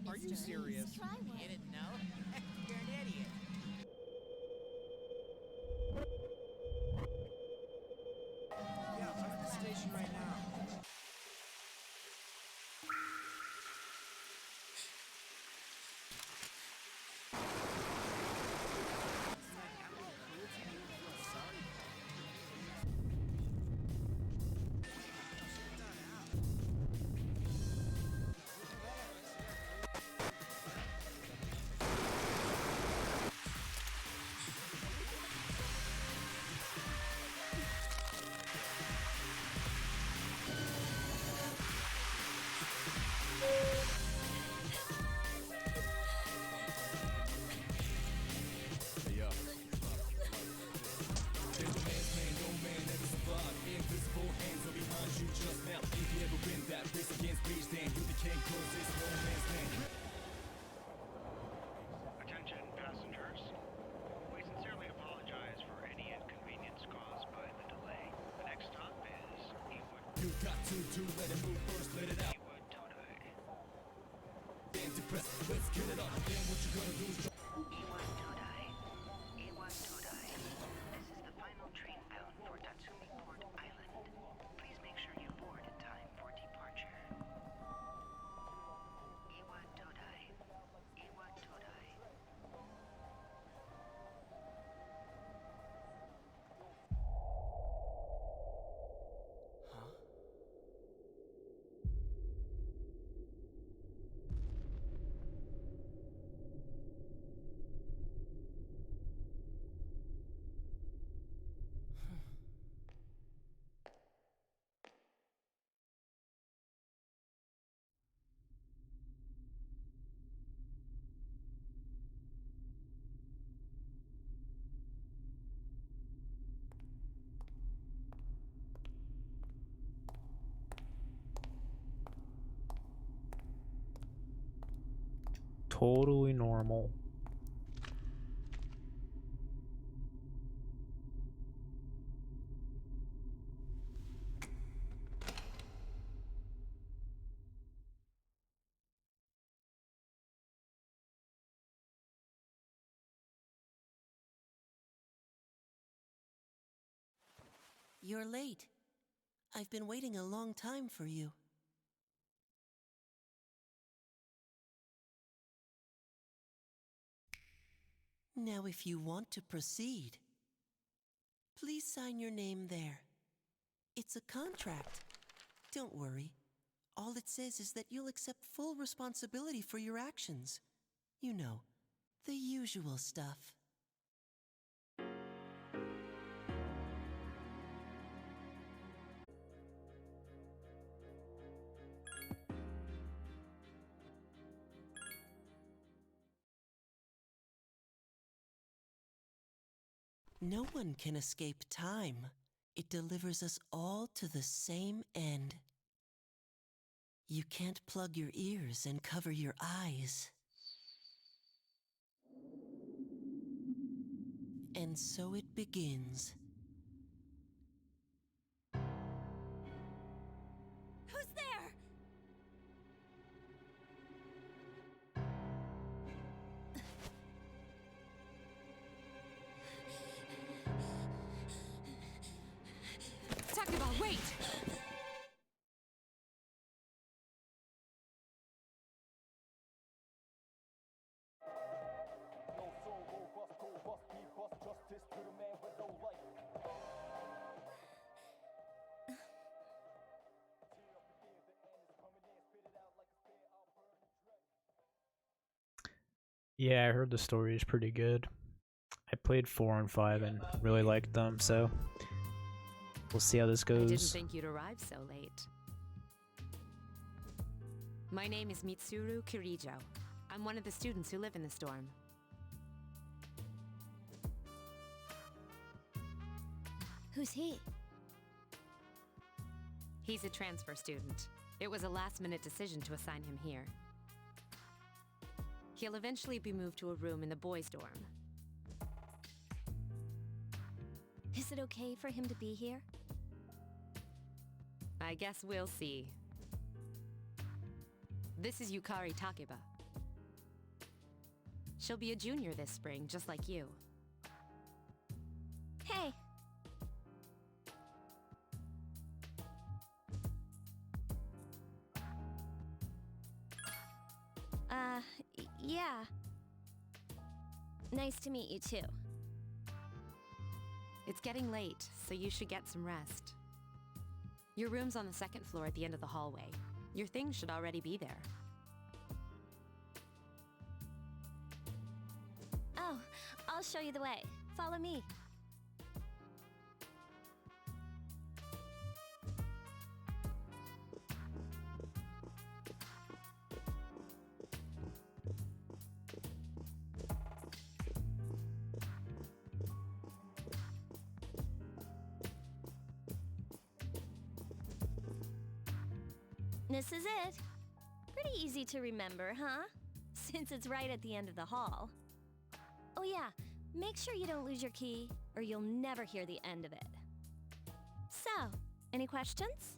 Are you serious? Try one. You didn't know? You're an idiot. Yeah, I'm at the station right now. Invisible hands are behind you just now. If you ever win that race against beach, then you became close. It's no man's land. Attention passengers. We sincerely apologize for any inconvenience caused by the delay. The next stop is Ewood. You got to let it move first, let it out. Ewood Todai. Then depress, let's get it up. Then what you gonna do is Ewood Todai. Ewood Todai. This is the final train bound for Tatsumi Port Island. Please make sure you board in time for departure. Ewood Todai. Ewood Todai. totally normal. You're late. I've been waiting a long time for you. Now, if you want to proceed, please sign your name there. It's a contract. Don't worry. All it says is that you'll accept full responsibility for your actions. You know, the usual stuff. No one can escape time. It delivers us all to the same end. You can't plug your ears and cover your eyes. And so it begins. Who's there? Talking about wait! Yeah, I heard the story is pretty good. I played 4 and 5 and really liked them, so we'll see how this I didn't goes. think you'd arrive so late. My name is Mitsuru Kirijo. I'm one of the students who live in the storm. Who's he? He's a transfer student. It was a last-minute decision to assign him here. He'll eventually be moved to a room in the boys' dorm. Is it okay for him to be here? I guess we'll see. This is Yukari Takeba. She'll be a junior this spring, just like you. Hey. Yeah. Nice to meet you too. It's getting late, so you should get some rest. Your room's on the second floor at the end of the hallway. Your things should already be there. Oh, I'll show you the way. Follow me. This is it. Pretty easy to remember, huh? Since it's right at the end of the hall. Oh yeah, make sure you don't lose your key, or you'll never hear the end of it. So, any questions?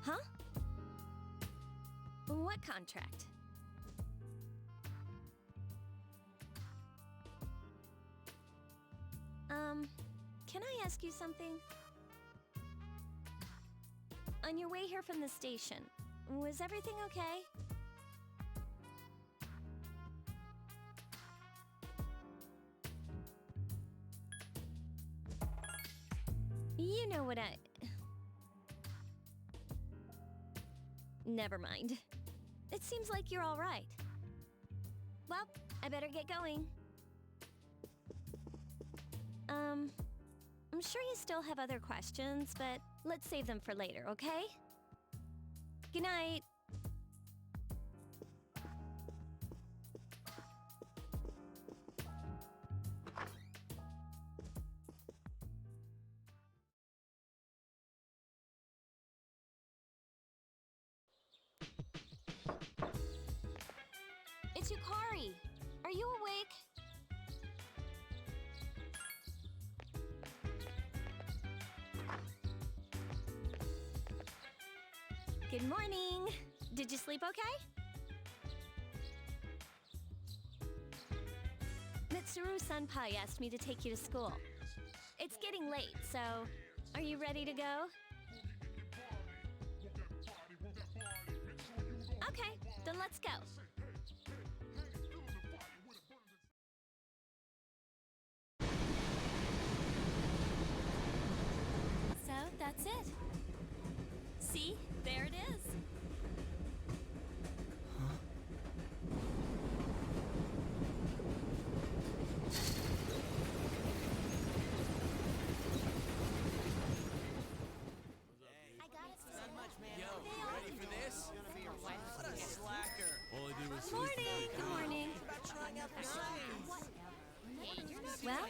Huh? What contract? Can I ask you something? On your way here from the station, was everything okay? You know what I... Never mind. It seems like you're all right. Well, I better get going. I'm sure you still have other questions, but let's save them for later, okay? Good night. It's Yukari. Are you awake? Good morning. Did you sleep okay? Mitsuru Senpai asked me to take you to school. It's getting late, so are you ready to go? Okay, then let's go. So that's it. See, there it is. I got it. Not much, man. Yo, you ready for this? What a slacker. All I did was Morning. Good morning. About trying out the science. Well,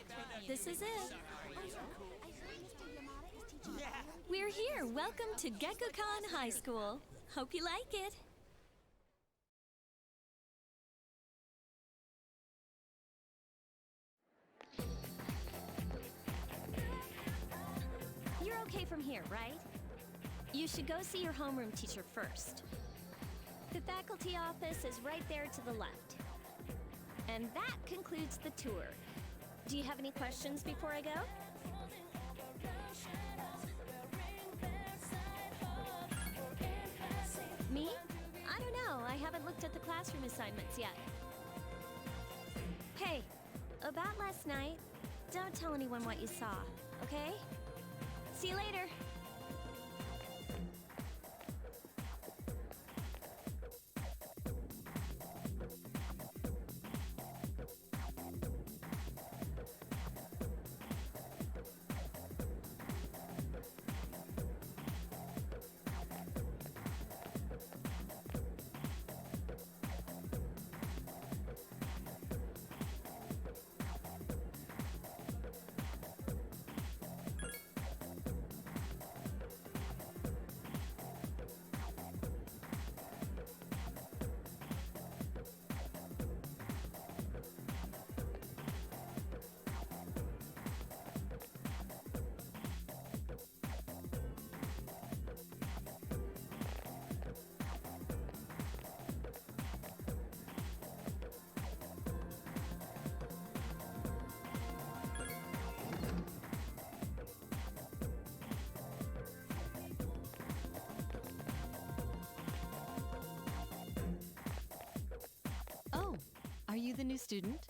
this is it. Yeah. We're here. Welcome to Gekukan High School. Hope you like it. You're okay from here, right? You should go see your homeroom teacher first. The faculty office is right there to the left. And that concludes the tour. Do you have any questions before I go? Me? I don't know. I haven't looked at the classroom assignments yet. Hey, about last night, don't tell anyone what you saw, okay? See you later. Oh, are you the new student?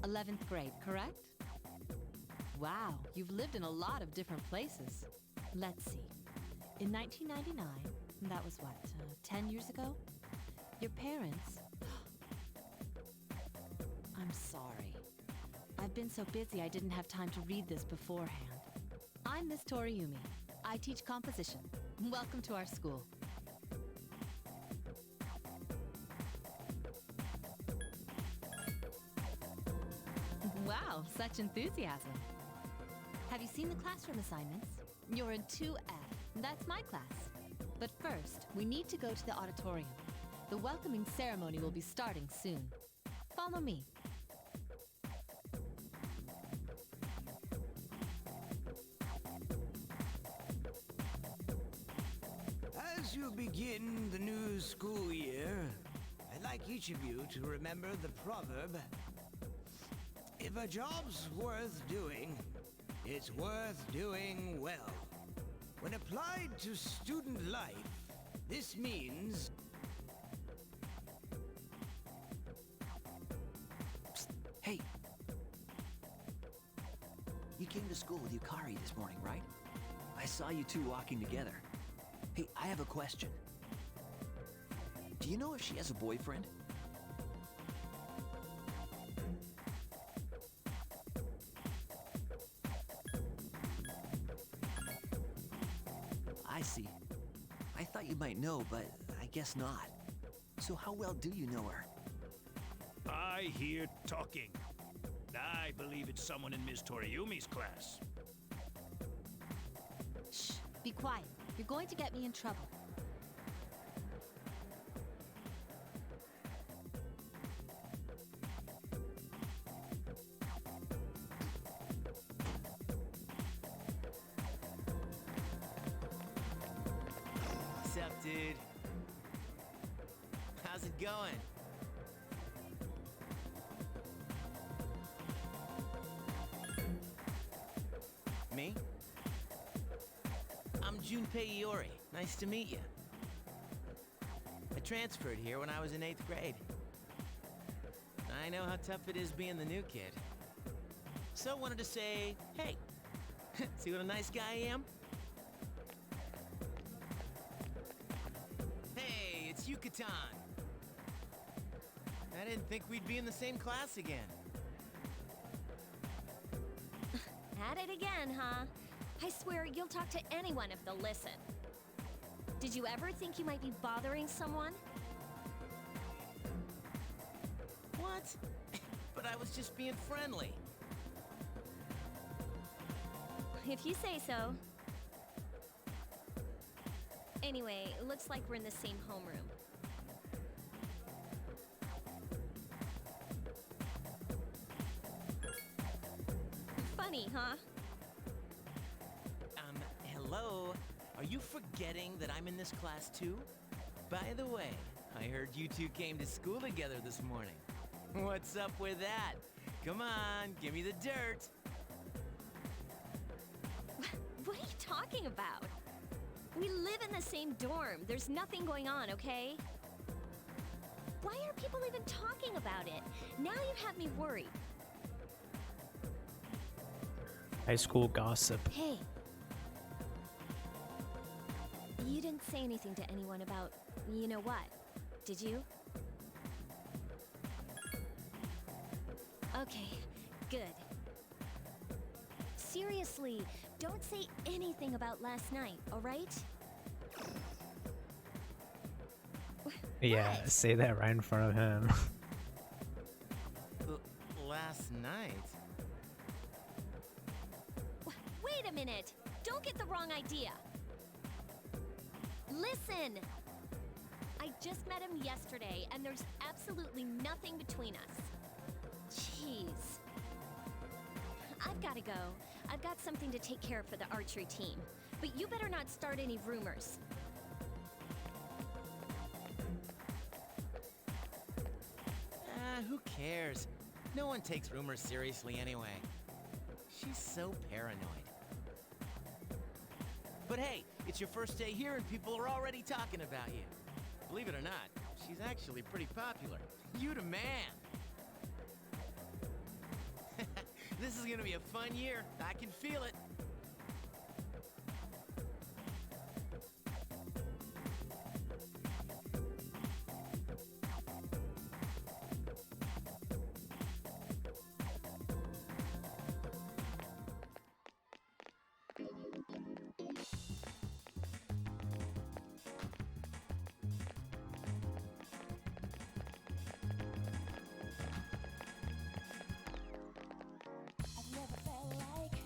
11th grade, correct? Wow, you've lived in a lot of different places. Let's see. In 1999, that was what, 10 years ago? Your parents... I'm sorry. I've been so busy I didn't have time to read this beforehand. I'm Miss Toriumi. I teach composition. Welcome to our school. Wow, such enthusiasm. Have you seen the classroom assignments? You're in 2F. That's my class. But first, we need to go to the auditorium. The welcoming ceremony will be starting soon. Follow me. As you begin the new school year, I'd like each of you to remember the proverb, if a job's worth doing, it's worth doing well. When applied to student life, this means... Psst, hey! You came to school with Yukari this morning, right? I saw you two walking together. Hey, I have a question. Do you know if she has a boyfriend? I see. I thought you might know, but I guess not. So how well do you know her? I hear talking. I believe it's someone in Ms. Toriumi's class. Shh, be quiet. You're going to get me in trouble. up, dude? How's it going? Me? I'm Junpei Iori. Nice to meet you. I transferred here when I was in 8th grade. I know how tough it is being the new kid. So wanted to say, hey, see what a nice guy I am? Hey, it's Yucatan. I didn't think we'd be in the same class again. At it again, huh? I swear you'll talk to anyone if they'll listen. Did you ever think you might be bothering someone? What? But I was just being friendly. If you say so. Anyway, looks like we're in the same homeroom. Funny, huh? Hello? Are you forgetting that I'm in this class too? By the way, I heard you two came to school together this morning. What's up with that? Come on, give me the dirt. What are you talking about? We live in the same dorm. There's nothing going on, okay? Why are people even talking about it? Now you have me worried. High school gossip. Hey. You didn't say anything to anyone about, you know what, did you? Okay, good. Seriously, don't say anything about last night, alright? Yeah, say that right in front of him. Last night? Wait a minute! Don't get the wrong idea! Listen! I just met him yesterday, and there's absolutely nothing between us. Jeez. I've gotta go. I've got something to take care of for the archery team. But you better not start any rumors. Who cares? No one takes rumors seriously anyway. She's so paranoid. But hey, it's your first day here and people are already talking about you. Believe it or not, she's actually pretty popular. You the man. This is gonna be a fun year. I can feel it. I've never felt like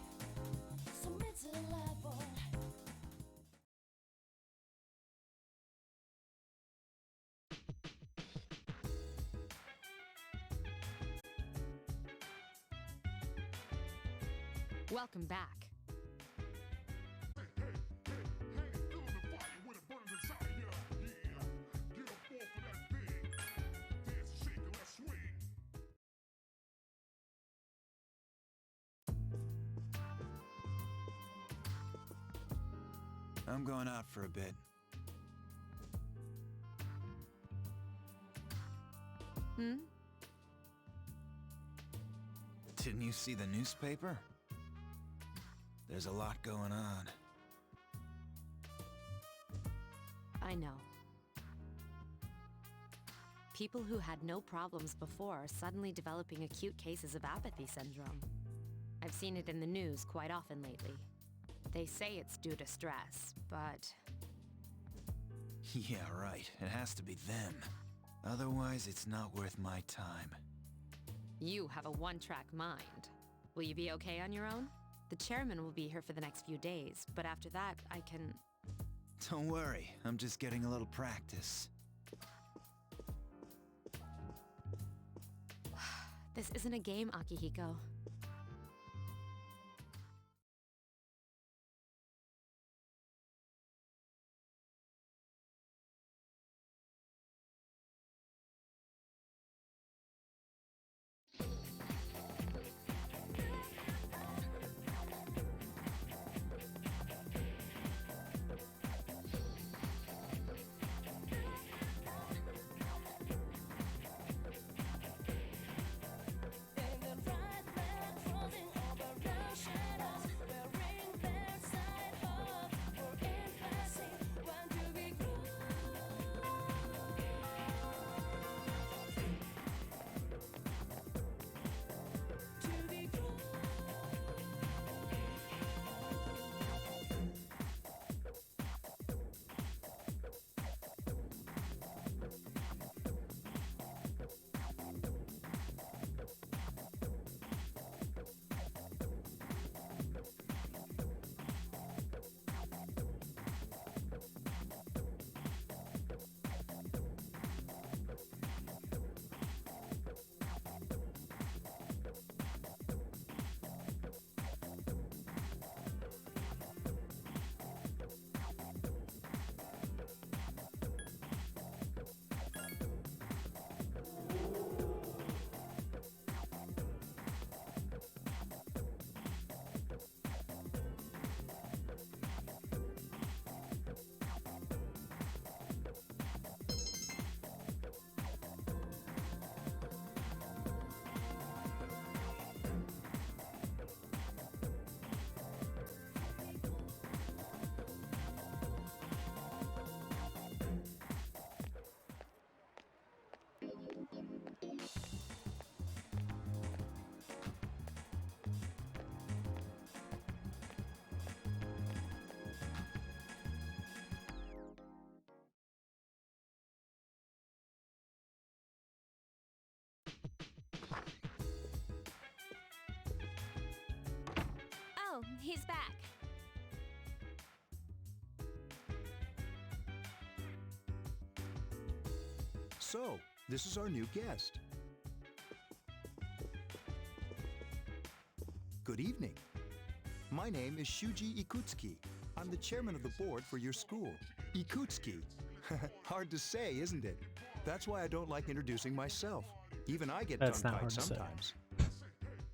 so miserable. Welcome back. I'm going out for a bit. Hmm? Didn't you see the newspaper? There's a lot going on. I know. People who had no problems before are suddenly developing acute cases of apathy syndrome. I've seen it in the news quite often lately. They say it's due to stress, but... Yeah, right. It has to be them. Otherwise, it's not worth my time. You have a one-track mind. Will you be okay on your own? The chairman will be here for the next few days, but after that, I can... Don't worry, I'm just getting a little practice. This isn't a game, Akihiko. He's back. So, this is our new guest. Good evening. My name is Shuji Ikutsuki. I'm the chairman of the board for your school. Ikutsuki. Hard to say, isn't it? That's why I don't like introducing myself. Even I get That's not tongue-tied hard to say. sometimes.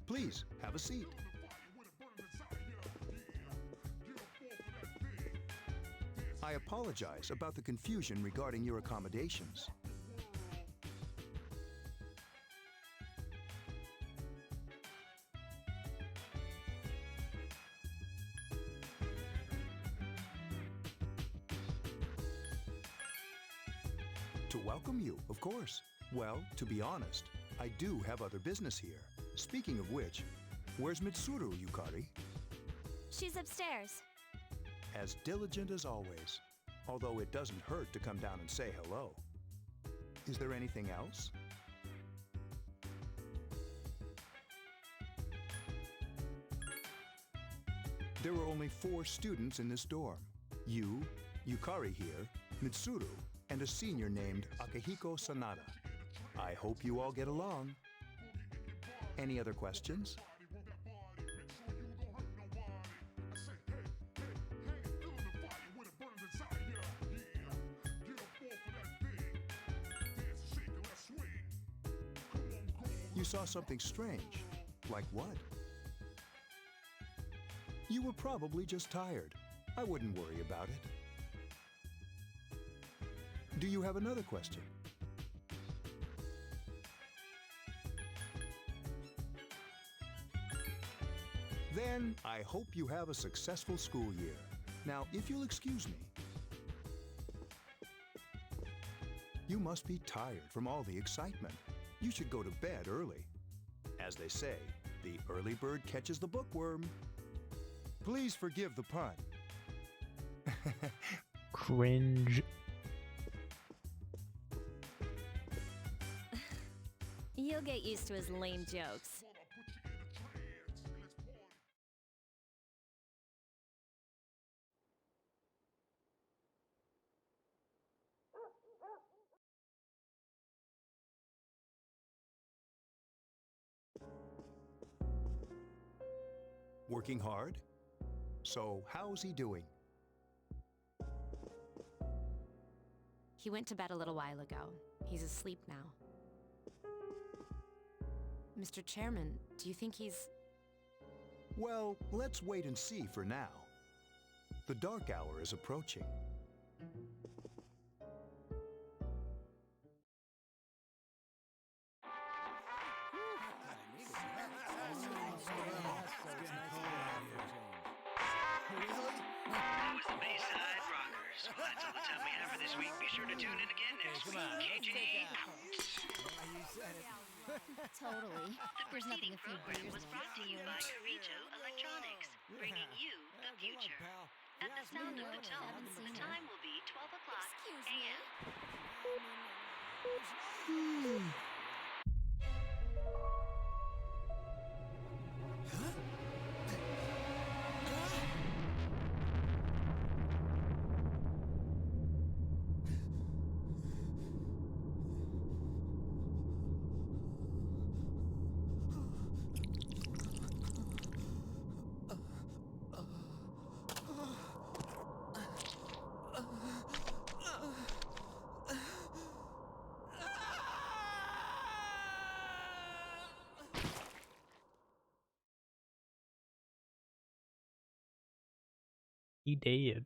Please, have a seat. I apologize about the confusion regarding your accommodations. To welcome you, of course. Well, to be honest, I do have other business here. Speaking of which, where's Mitsuru, Yukari? She's upstairs. As diligent as always, although it doesn't hurt to come down and say hello. Is there anything else? There are only 4 students in this dorm. You, Yukari here, Mitsuru, and a senior named Akihiko Sanada. I hope you all get along. Any other questions? You saw something strange. Like what? You were probably just tired. I wouldn't worry about it. Do you have another question? Then I hope you have a successful school year. Now, if you'll excuse me. You must be tired from all the excitement. You should go to bed early. As they say, the early bird catches the bookworm. Please forgive the pun. Cringe. You'll get used to his lame jokes. Working hard? So, how's he doing? He went to bed a little while ago. He's asleep now. Mr. Chairman, do you think he's... Well, let's wait and see for now. The dark hour is approaching. That was the Bayside Rockers. Well, that's all the time we have for this week. Be sure to tune in again next week. KJ out. Totally. The preceding program was brought to you by Carito Electronics, bringing you the future. At the sound of the tone, the time will be 12 o'clock a.m. He did.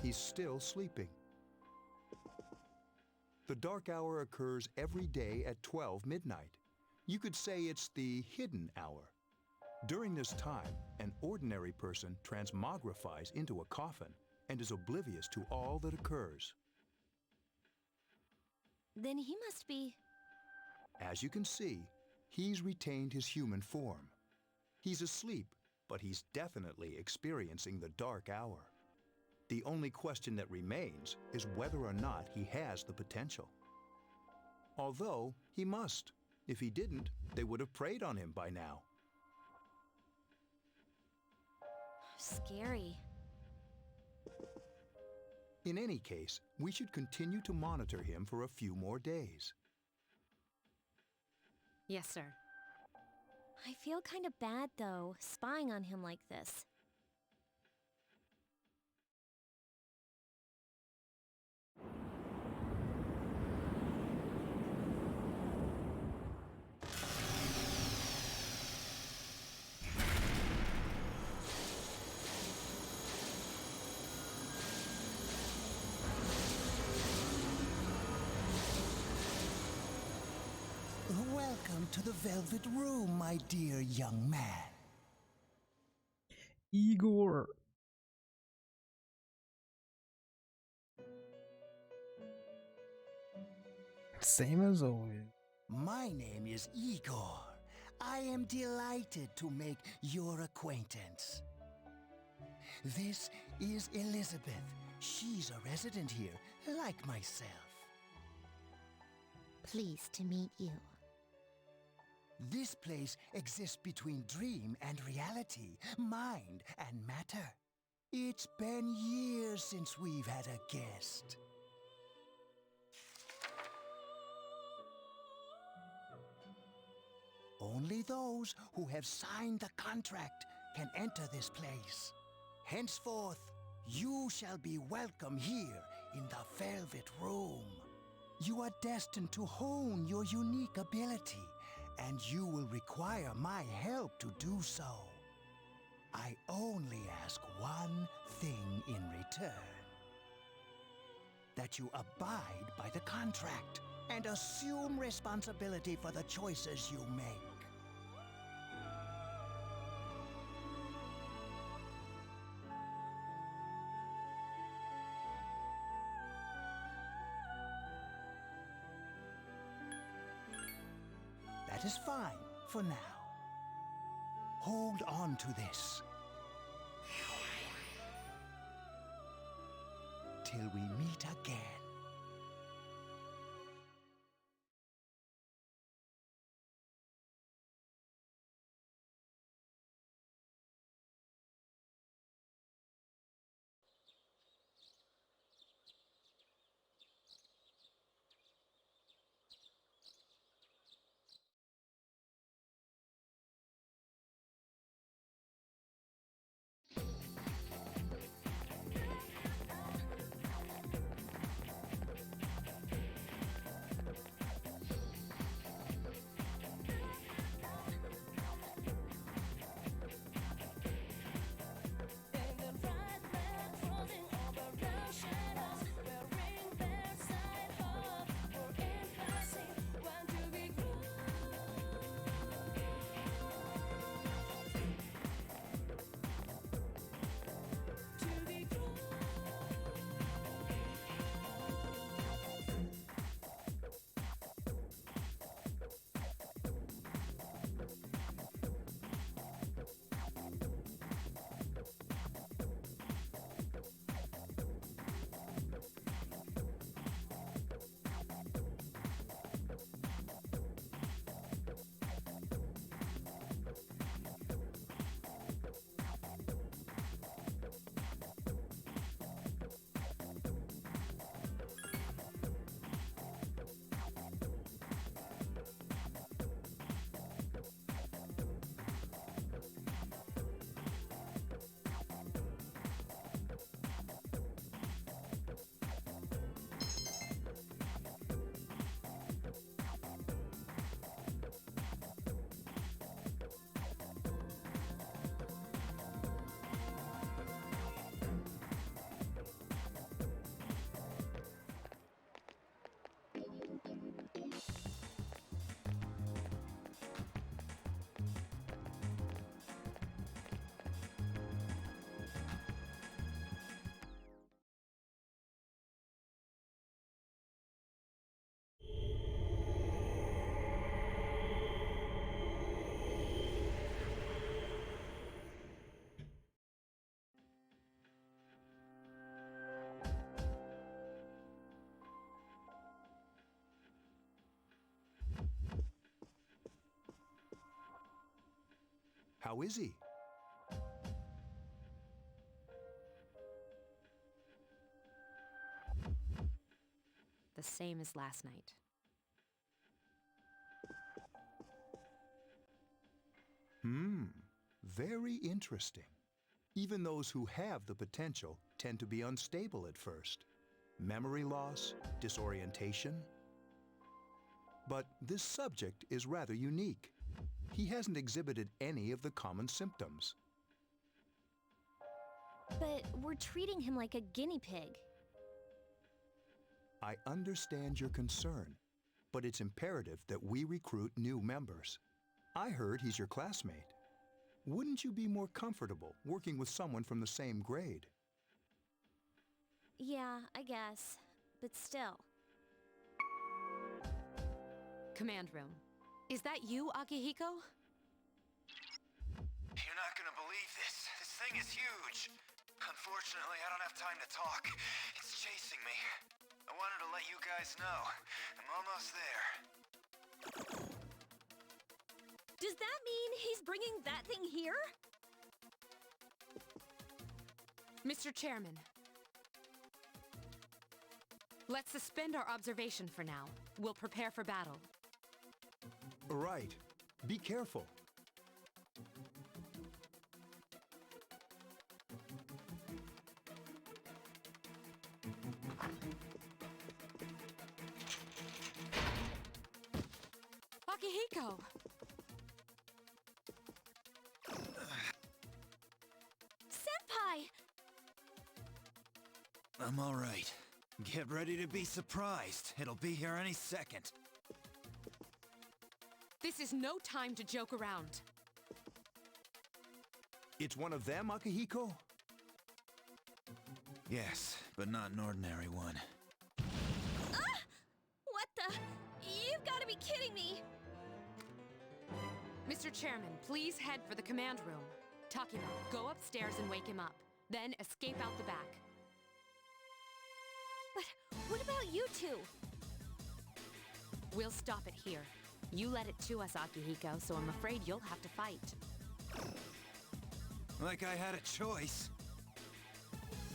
He's still sleeping. The dark hour occurs every day at 12 midnight. You could say it's the hidden hour. During this time, an ordinary person transmogrifies into a coffin and is oblivious to all that occurs. Then he must be... As you can see, he's retained his human form. He's asleep, but he's definitely experiencing the dark hour. The only question that remains is whether or not he has the potential. Although, he must. If he didn't, they would have preyed on him by now. scary. In any case, we should continue to monitor him for a few more days. Yes, sir. I feel kind of bad, though, spying on him like this. Welcome to the Velvet Room, my dear young man. Igor. Same as always. My name is Igor. I am delighted to make your acquaintance. This is Elizabeth. She's a resident here, like myself. Pleased to meet you. This place exists between dream and reality, mind and matter. It's been years since we've had a guest. Only those who have signed the contract can enter this place. Henceforth, you shall be welcome here in the Velvet Room. You are destined to hone your unique ability, and you will require my help to do so. I only ask one thing in return. That you abide by the contract and assume responsibility for the choices you make. That is fine for now. Hold on to this. Till we meet again. How is he? same as last night. Very interesting. Even those who have the potential tend to be unstable at first. Memory loss, disorientation. But this subject is rather unique. He hasn't exhibited any of the common symptoms. But we're treating him like a guinea pig. I understand your concern, but it's imperative that we recruit new members. I heard he's your classmate. Wouldn't you be more comfortable working with someone from the same grade? Yeah, I guess. But still. Command room. Is that you, Akihiko? You're not gonna believe this. This thing is huge. Unfortunately, I don't have time to talk. It's chasing me. I wanted to let you guys know. I'm almost there. Does that mean he's bringing that thing here? Mr. Chairman. Let's suspend our observation for now. We'll prepare for battle. Right. Be careful. Akihiko! Senpai! I'm all right. Get ready to be surprised. It'll be here any second. This is no time to joke around. It's one of them, Akihiko? Yes, but not an ordinary one. Ah! What the? You've got to be kidding me! Mr. Chairman, please head for the command room. Takima, go upstairs and wake him up. Then escape out the back. But what about you two? We'll stop it here. You led it to us, Akihiko, so I'm afraid you'll have to fight. Like I had a choice.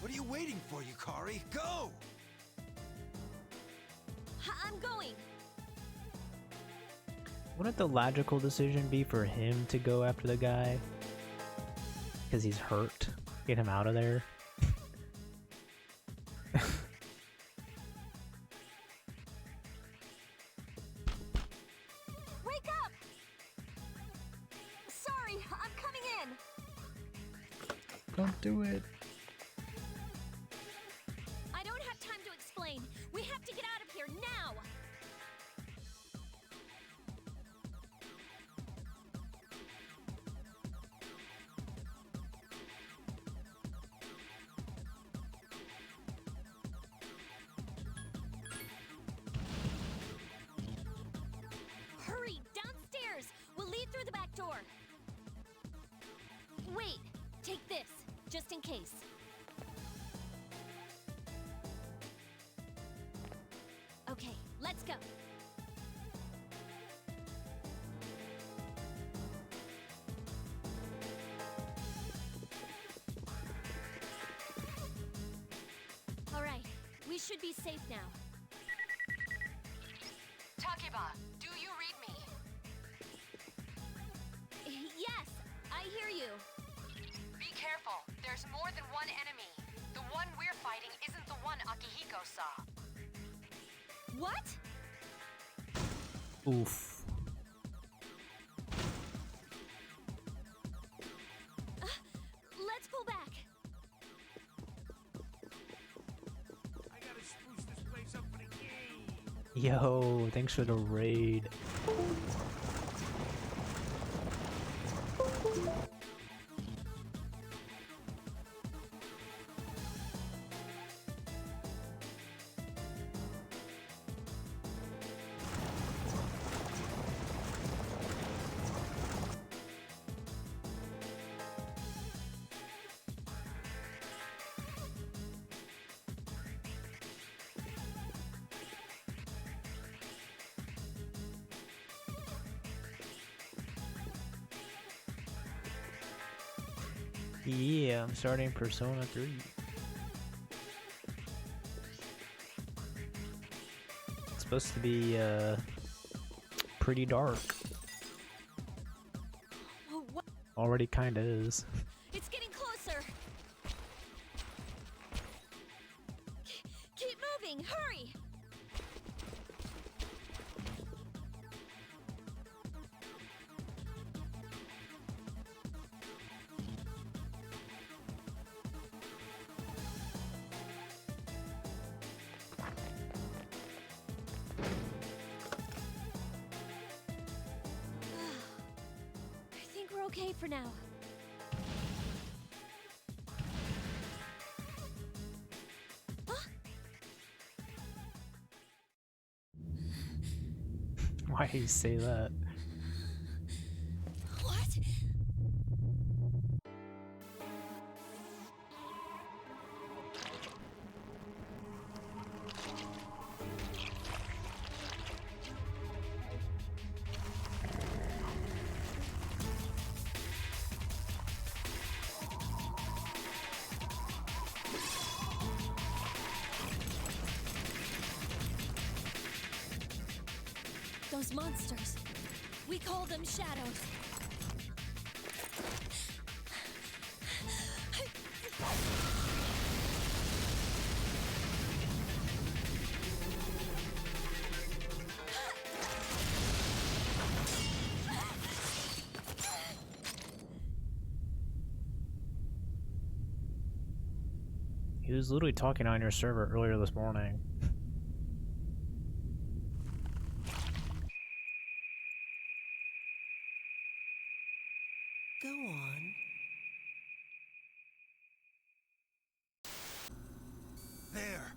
What are you waiting for, Yukari? Go! I'm going. Wouldn't the logical decision be for him to go after the guy? Because he's hurt. Get him out of there. Wake up! Sorry, I'm coming in. Don't do it. I don't have time to explain. We have to get out of here now. Hurry, downstairs. We'll lead through the back door. Wait, take this, just in case. Okay, let's go. All right, we should be safe now. Takeba, do you read me? Yes, I hear you. Be careful. There's more than one enemy. The one we're fighting isn't the one Akihiko saw. What? Oof. Let's pull back. I gotta spruce this place up for the game. Yo, thanks for the raid. Yeah, I'm starting Persona 3. supposed to be pretty dark. Oh, what? Already kinda is. It's getting closer. Keep moving, hurry! I think we're okay for now. Why do you say that? What? Those monsters. We call them shadows. He was literally talking on your server earlier this morning. Go on. There.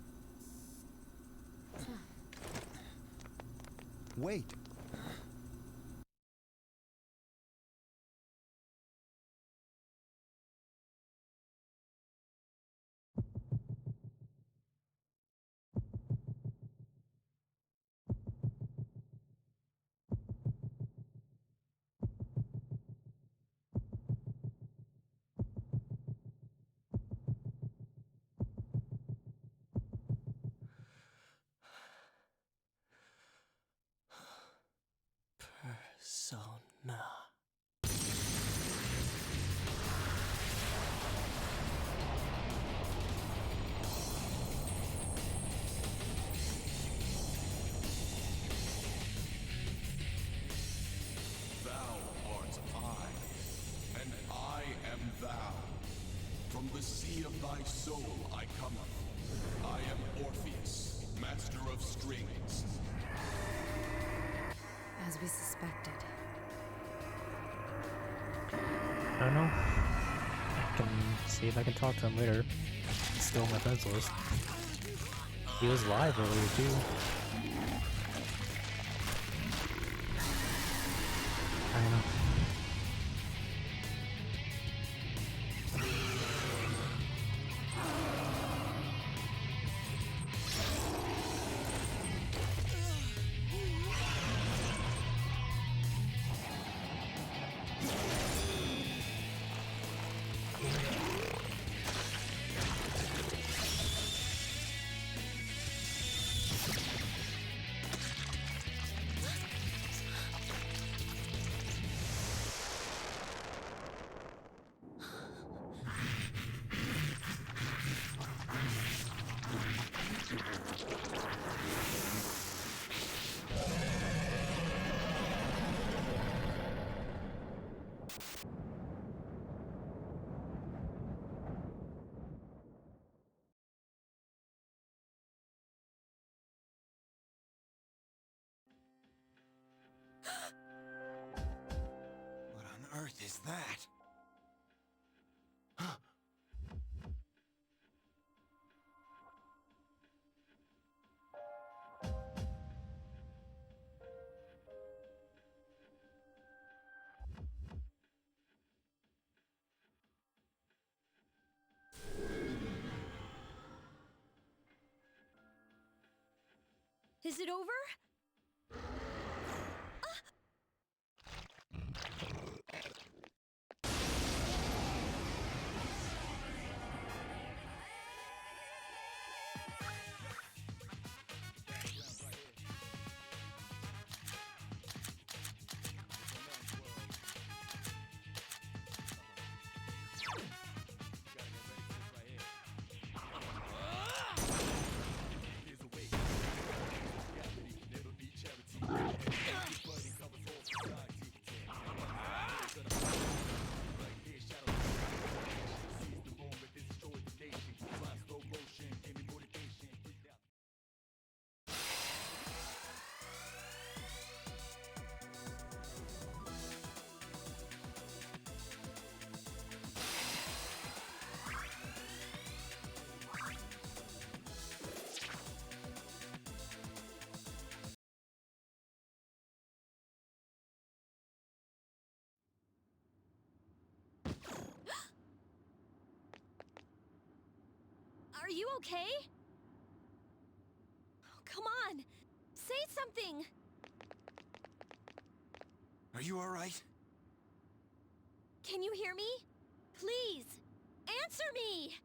Wait. Persona. Thou art I, and I am thou. From the sea of thy soul I cometh. I am Orpheus, master of strings. As we suspected. I don't know. I can see if I can talk to him later. He's still on my friends list. He was live earlier too. I don't know. What on earth is that? Is it over? you okay? Oh, come on! Say something! Are you alright? Can you hear me? Please! Answer me!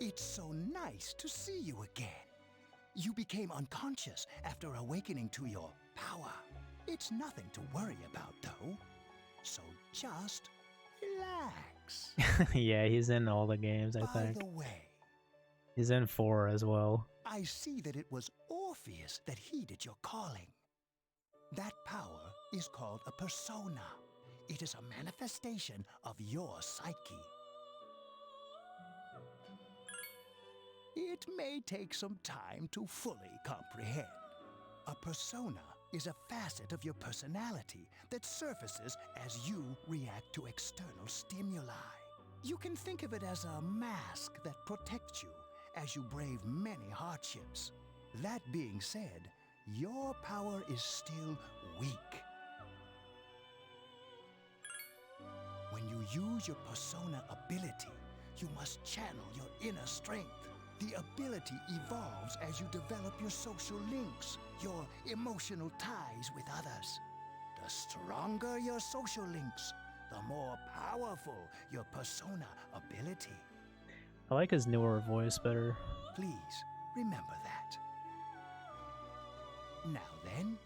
It's so nice to see you again. You became unconscious after awakening to your power. It's nothing to worry about, though. So just relax. Yeah, he's in all the games, I By think. the way, He's in 4 as well. I see that it was Orpheus that heeded your calling. That power is called a persona. It is a manifestation of your psyche. It may take some time to fully comprehend. A persona is a facet of your personality that surfaces as you react to external stimuli. You can think of it as a mask that protects you as you brave many hardships. That being said, your power is still weak. When you use your persona ability, you must channel your inner strength. The ability evolves as you develop your social links, your emotional ties with others. The stronger your social links, the more powerful your persona ability. I like his newer voice better. Please remember that. Now then,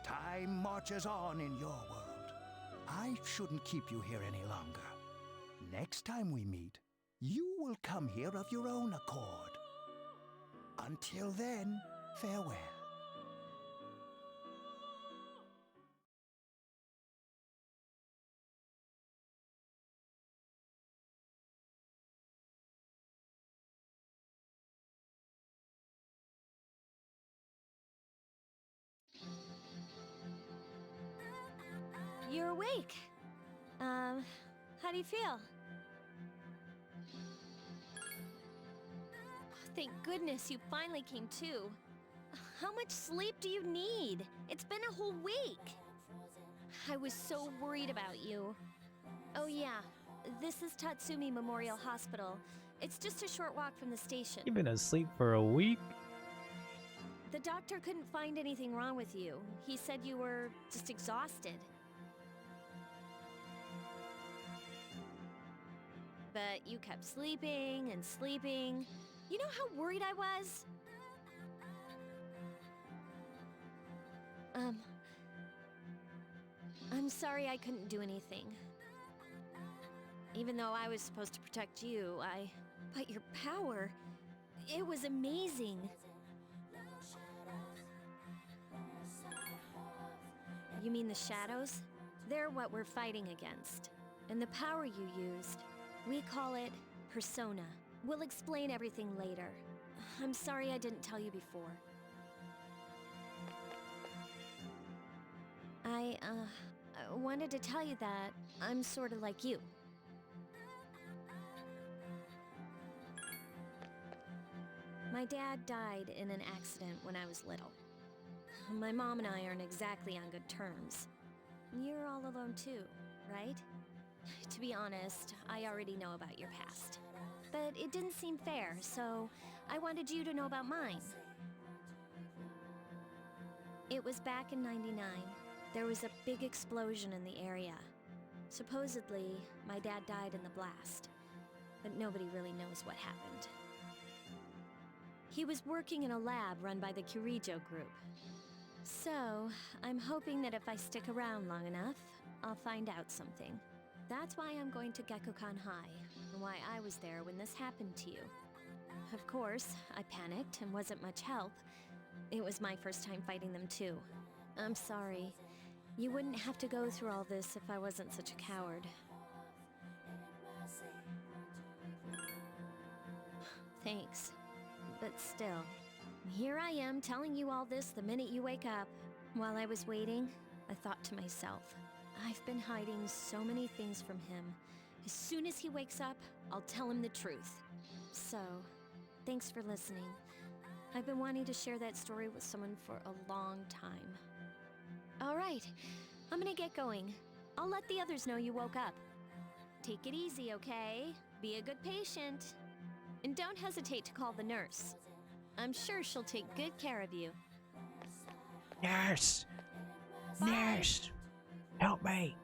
time marches on in your world. I shouldn't keep you here any longer. Next time we meet, you will come here of your own accord. Until then, farewell. You're awake. How do you feel? Thank goodness you finally came to. How much sleep do you need? It's been a whole week. I was so worried about you. Oh yeah, this is Tatsumi Memorial Hospital. It's just a short walk from the station. You've been asleep for a week? The doctor couldn't find anything wrong with you. He said you were just exhausted. But you kept sleeping and sleeping. You know how worried I was? I'm sorry I couldn't do anything. Even though I was supposed to protect you, But your power, it was amazing. You mean the shadows? They're what we're fighting against. And the power you used, we call it persona. We'll explain everything later. I'm sorry I didn't tell you before. I wanted to tell you that I'm sort of like you. My dad died in an accident when I was little. My mom and I aren't exactly on good terms. You're all alone too, right? To be honest, I already know about your past. But it didn't seem fair, so I wanted you to know about mine. It was back in '99. There was a big explosion in the area. Supposedly, my dad died in the blast, but nobody really knows what happened. He was working in a lab run by the Kirijo group. So, I'm hoping that if I stick around long enough, I'll find out something. That's why I'm going to Gekukan High, and why I was there when this happened to you. Of course, I panicked and wasn't much help. It was my first time fighting them too. I'm sorry. You wouldn't have to go through all this if I wasn't such a coward. Thanks. But still, here I am telling you all this the minute you wake up. While I was waiting, I thought to myself, I've been hiding so many things from him. As soon as he wakes up, I'll tell him the truth. So, thanks for listening. I've been wanting to share that story with someone for a long time. All right, I'm gonna get going. I'll let the others know you woke up. Take it easy, okay? Be a good patient. And don't hesitate to call the nurse. I'm sure she'll take good care of you. Nurse! Nurse! Help me!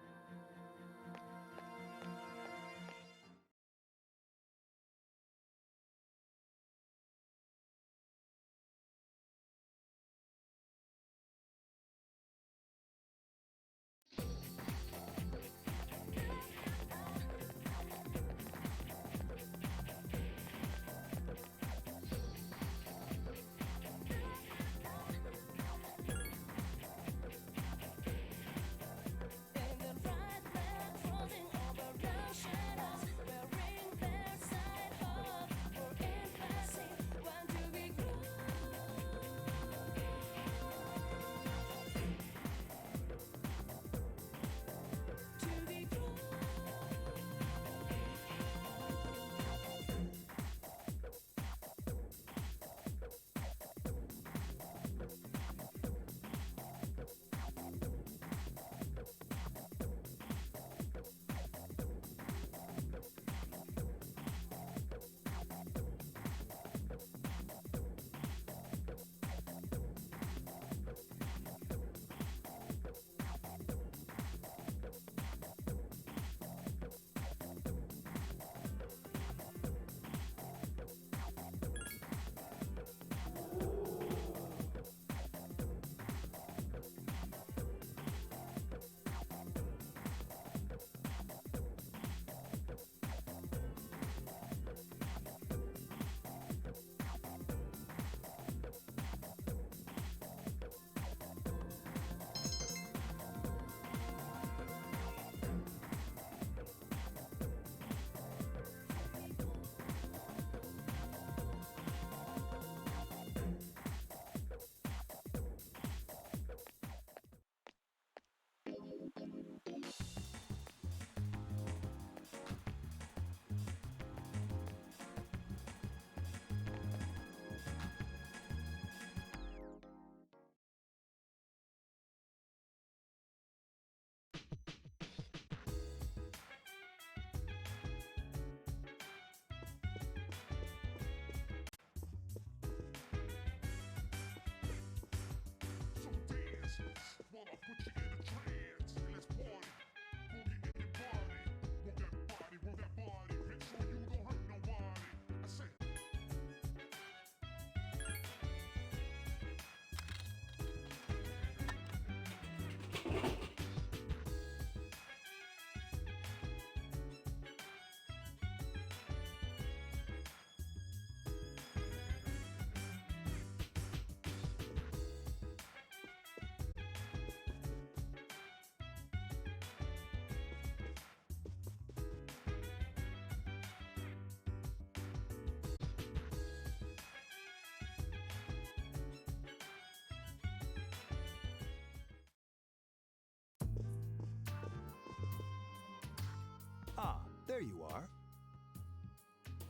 Ah, there you are.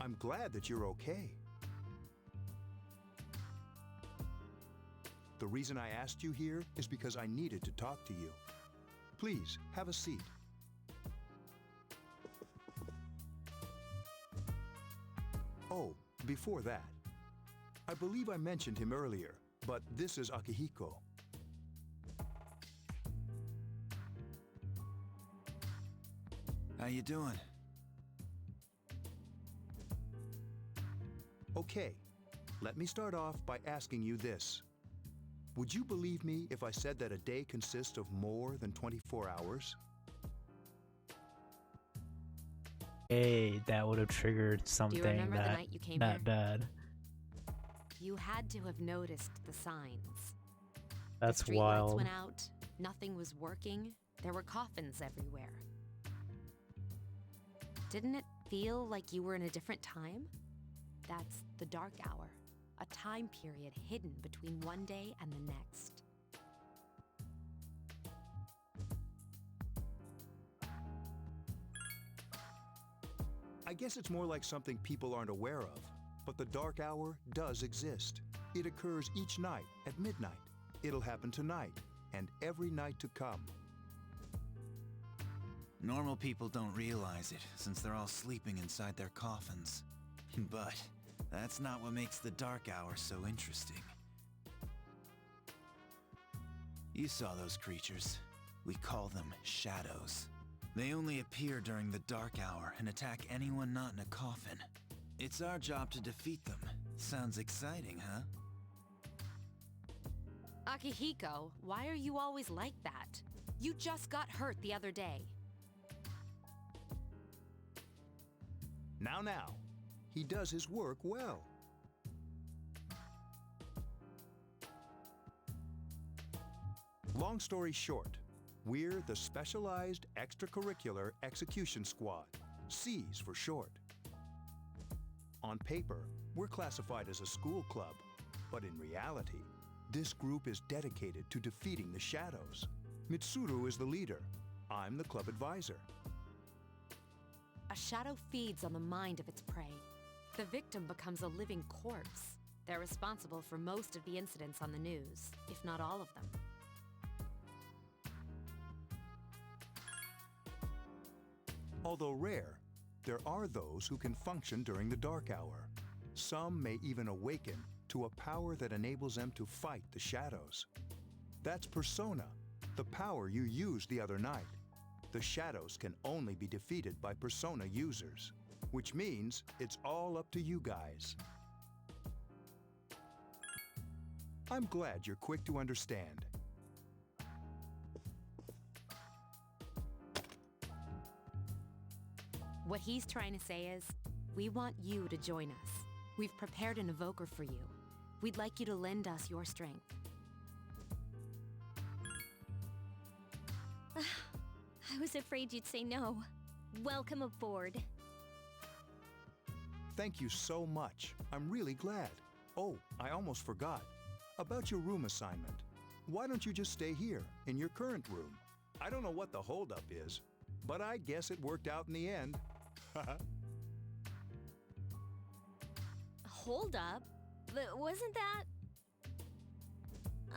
I'm glad that you're okay. The reason I asked you here is because I needed to talk to you. Please, have a seat. Oh, before that, I believe I mentioned him earlier, but this is Akihiko. How you doing? Okay, let me start off by asking you this. Would you believe me if I said that a day consists of more than 24 hours? Hey, that would have triggered something Do you remember the that night you came that here? bad. You had to have noticed the signs. That's the streetlights wild. went out, nothing was working, there were coffins everywhere. Didn't it feel like you were in a different time? That's the dark hour, a time period hidden between one day and the next. I guess it's more like something people aren't aware of. But the dark hour does exist. It occurs each night at midnight. It'll happen tonight and every night to come. Normal people don't realize it, since they're all sleeping inside their coffins. But that's not what makes the dark hour so interesting. You saw those creatures. We call them shadows. They only appear during the dark hour and attack anyone not in a coffin. It's our job to defeat them. Sounds exciting, huh? Akihiko, why are you always like that? You just got hurt the other day. Now. He does his work well. Long story short, we're the Specialized Extracurricular Execution Squad, SEAS for short. On paper, we're classified as a school club, but in reality, this group is dedicated to defeating the shadows. Mitsuru is the leader. I'm the club advisor. A shadow feeds on the mind of its prey. The victim becomes a living corpse. They're responsible for most of the incidents on the news, if not all of them. Although rare, there are those who can function during the dark hour. Some may even awaken to a power that enables them to fight the shadows. That's Persona, the power you used the other night. The shadows can only be defeated by Persona users, which means it's all up to you guys. I'm glad you're quick to understand. What he's trying to say is, we want you to join us. We've prepared an evoker for you. We'd like you to lend us your strength. I was afraid you'd say no. Welcome aboard. Thank you so much. I'm really glad. Oh, I almost forgot. About your room assignment. Why don't you just stay here, in your current room? I don't know what the holdup is, but I guess it worked out in the end. Hold up. But wasn't that...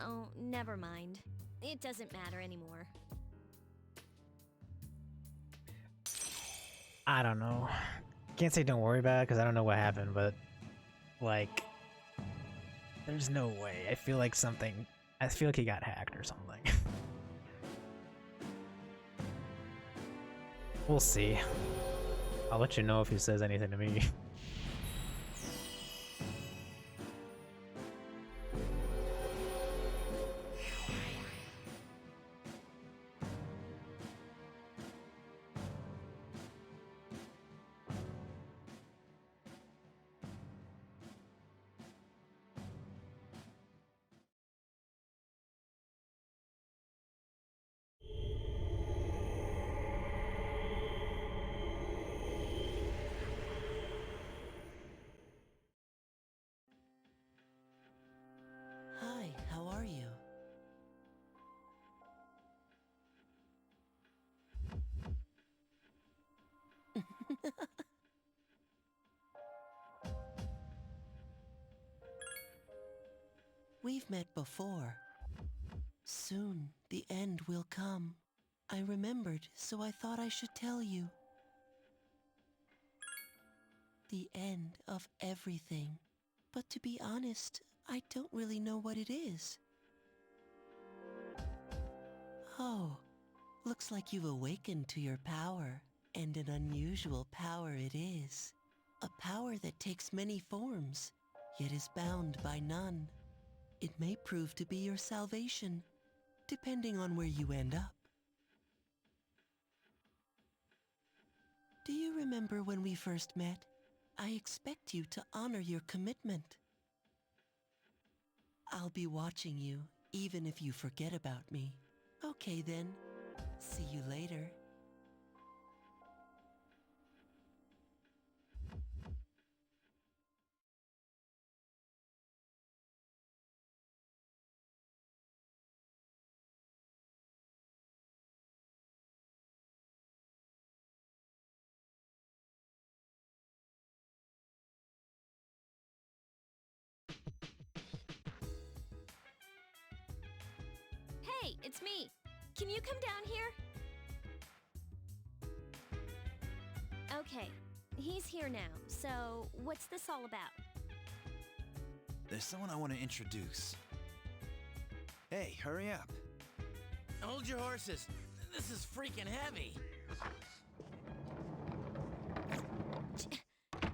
Oh, never mind. It doesn't matter anymore. I don't know. Can't say don't worry about it because I don't know what happened, but like, there's no way. I feel like he got hacked or something. We'll see. I'll let you know if he says anything to me. Hi, how are you? We've met before. Soon, the end will come. I remembered, so I thought I should tell you. The end of everything. But to be honest, I don't really know what it is. Oh, looks like you've awakened to your power, and an unusual power it is. A power that takes many forms, yet is bound by none. It may prove to be your salvation, depending on where you end up. Do you remember when we first met? I expect you to honor your commitment. I'll be watching you, even if you forget about me. Okay then, see you later. Hey, it's me. Can you come down here? Okay, he's here now. So, what's this all about? There's someone I want to introduce. Hey, hurry up. Hold your horses. This is freaking heavy.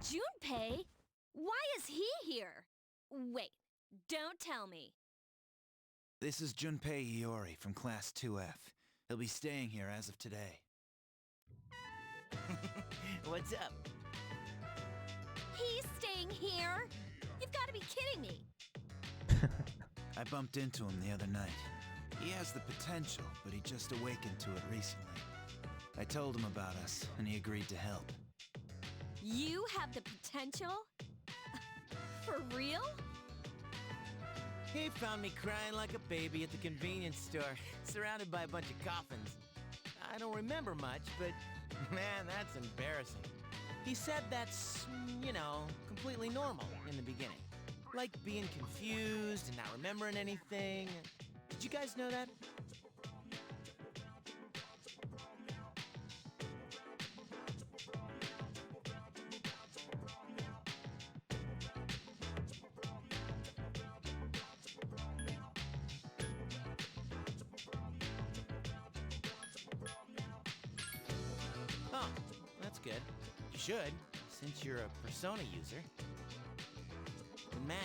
Junpei? Why is he here? Wait, don't tell me. This is Junpei Iori from Class 2F. He'll be staying here as of today. What's up? He's staying here? You've got to be kidding me. I bumped into him the other night. He has the potential, but he just awakened to it recently. I told him about us, and he agreed to help. You have the potential? For real? He found me crying like a baby at the convenience store, surrounded by a bunch of coffins. I don't remember much, but man, that's embarrassing. He said that's, completely normal in the beginning. Like being confused and not remembering anything. Did you guys know that? Oh, that's good. You should, since you're a Persona user. And man,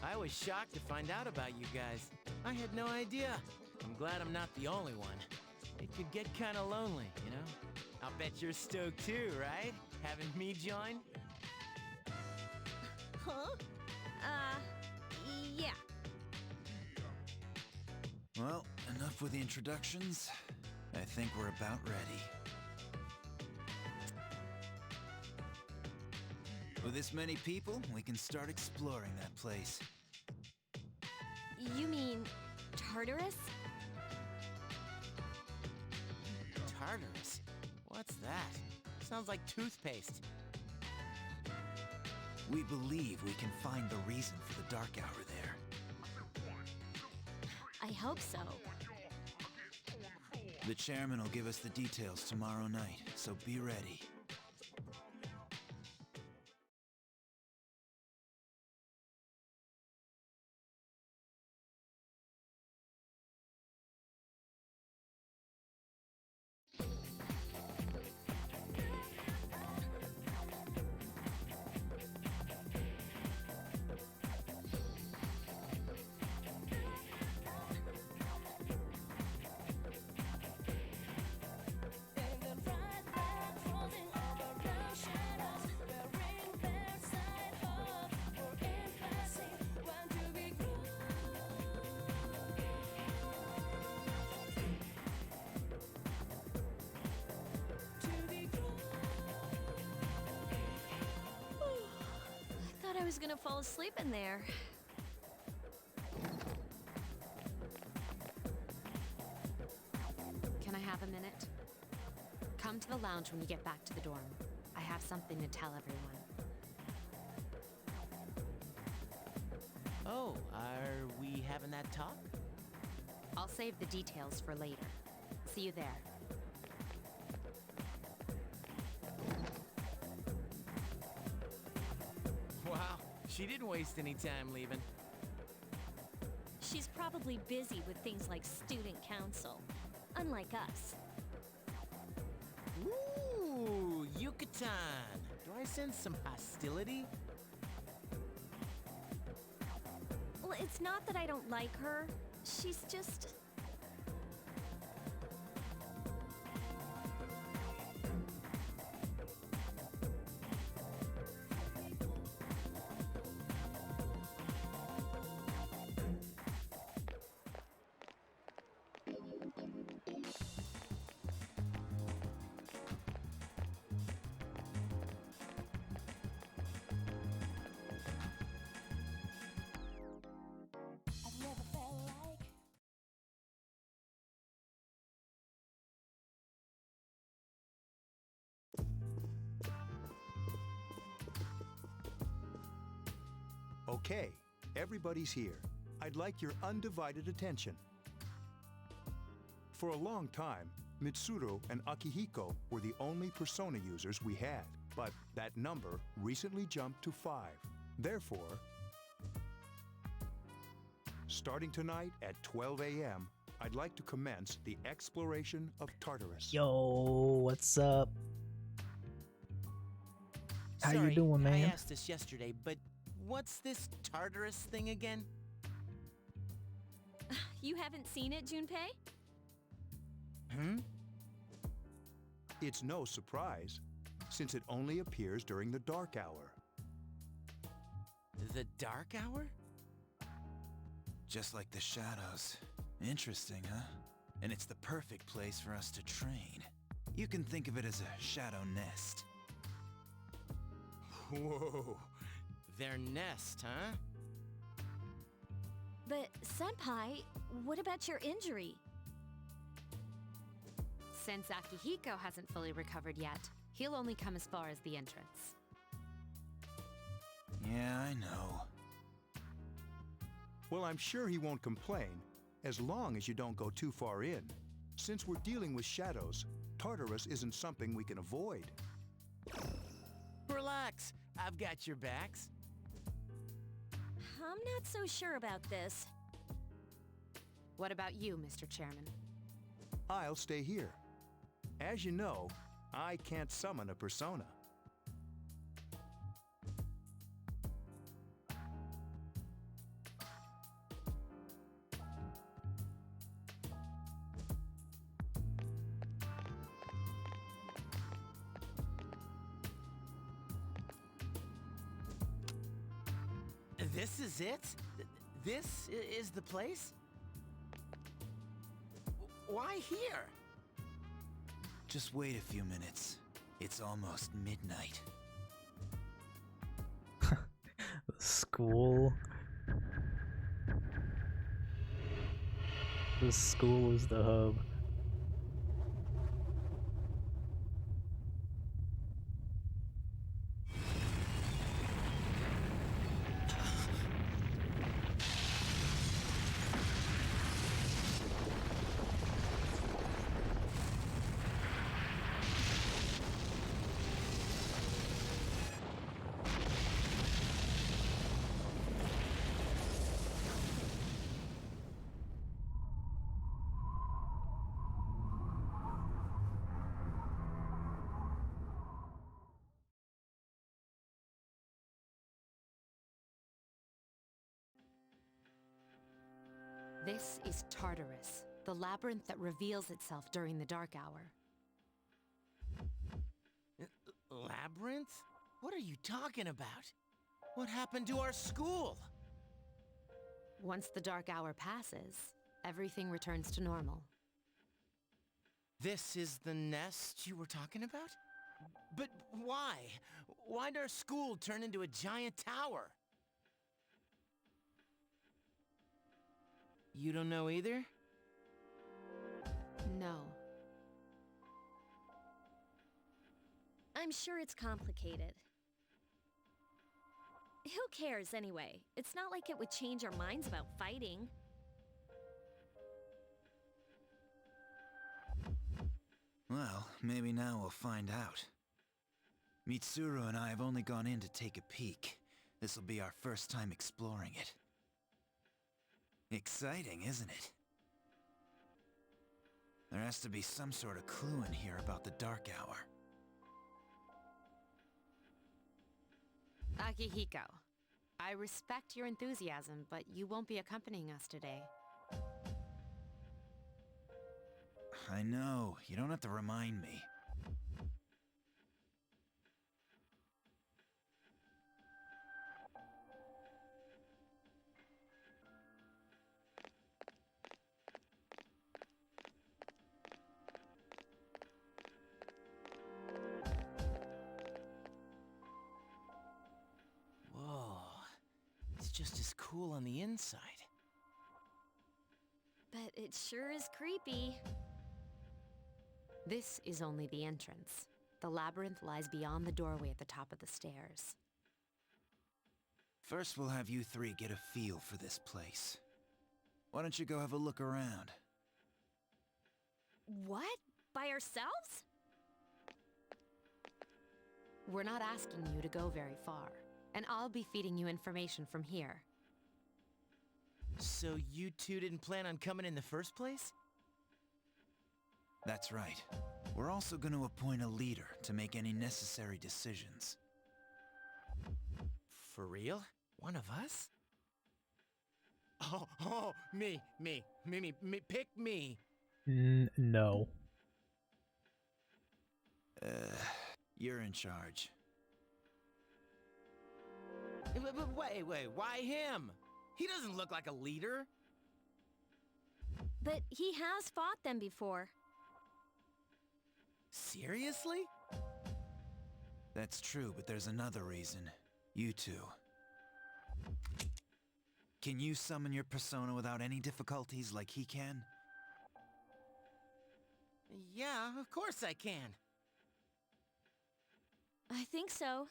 I was shocked to find out about you guys. I had no idea. I'm glad I'm not the only one. It could get kinda lonely, you know? I'll bet you're stoked too, right? Having me join? Huh? Yeah. Well, enough with the introductions. I think we're about ready. With this many people, we can start exploring that place. You mean Tartarus? Tartarus? What's that? Sounds like toothpaste. We believe we can find the reason for the dark hour there. I hope so. The chairman will give us the details tomorrow night, so be ready. I was gonna fall asleep in there. Can I have a minute? Come to the lounge when you get back to the dorm. I have something to tell everyone. Oh, are we having that talk? I'll save the details for later. See you there. Wow, she didn't waste any time leaving. She's probably busy with things like student council, unlike us. Ooh, Yucatan! Do I sense some hostility? Well, it's not that I don't like her. She's just... I've never felt like Okay, everybody's here. I'd like your undivided attention. For a long time, Mitsuru and Akihiko were the only persona users we had, but that number recently jumped to 5. Therefore, starting tonight at 12 a.m., I'd like to commence the exploration of Tartarus. Yo, what's up? How Sorry, you doing, man? I asked this yesterday, but what's this Tartarus thing again? You haven't seen it, Junpei? It's no surprise, since it only appears during the dark hour. The dark hour? Just like the shadows. Interesting, huh? And it's the perfect place for us to train. You can think of it as a shadow nest. Whoa. Their nest, huh? But, Senpai, what about your injury? Since Akihiko hasn't fully recovered yet, he'll only come as far as the entrance. Yeah, I know. Well, I'm sure he won't complain, as long as you don't go too far in. Since we're dealing with shadows, Tartarus isn't something we can avoid. Relax, I've got your backs. I'm not so sure about this. What about you, Mr. Chairman? I'll stay here. As you know, I can't summon a persona. This is it? This is the place? Why here? Just wait a few minutes. It's almost midnight. School. The school is the hub. This is Tartarus, the labyrinth that reveals itself during the dark hour. Labyrinth? What are you talking about? What happened to our school? Once the dark hour passes, everything returns to normal. This is the nest you were talking about? But why? Why'd our school turn into a giant tower? You don't know either? No. I'm sure it's complicated. Who cares anyway? It's not like it would change our minds about fighting. Well, maybe now we'll find out. Mitsuru and I have only gone in to take a peek. This'll be our first time exploring it. Exciting, isn't it? There has to be some sort of clue in here about the dark hour. Akihiko, I respect your enthusiasm, but you won't be accompanying us today. I know, you don't have to remind me. Just as cool on the inside. But it sure is creepy. This is only the entrance. The labyrinth lies beyond the doorway at the top of the stairs. First, we'll have you three get a feel for this place. Why don't you go have a look around? What? By ourselves? We're not asking you to go very far, and I'll be feeding you information from here. So you two didn't plan on coming in the first place? That's right. We're also going to appoint a leader to make any necessary decisions. For real? One of us? Oh, me, pick me. No. You're in charge. Wait, why him? He doesn't look like a leader. But he has fought them before. Seriously? That's true, but there's another reason. You two. Can you summon your persona without any difficulties like he can? Yeah, of course I can. I think so.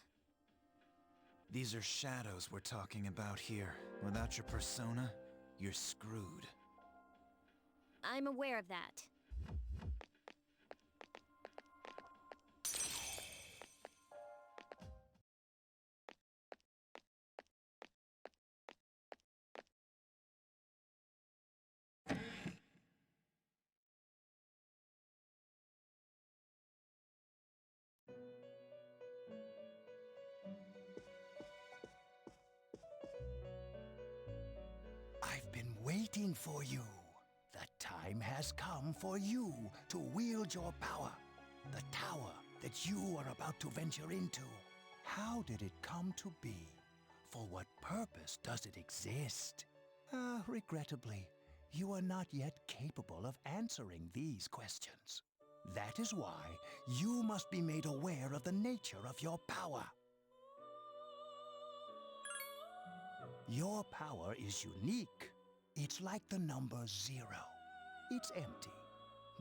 These are shadows we're talking about here. Without your persona, you're screwed. I'm aware of that. I've been waiting for you. The time has come for you to wield your power. The tower that you are about to venture into. How did it come to be? For what purpose does it exist? Regrettably, you are not yet capable of answering these questions. That is why you must be made aware of the nature of your power. Your power is unique. It's like the number 0. It's empty,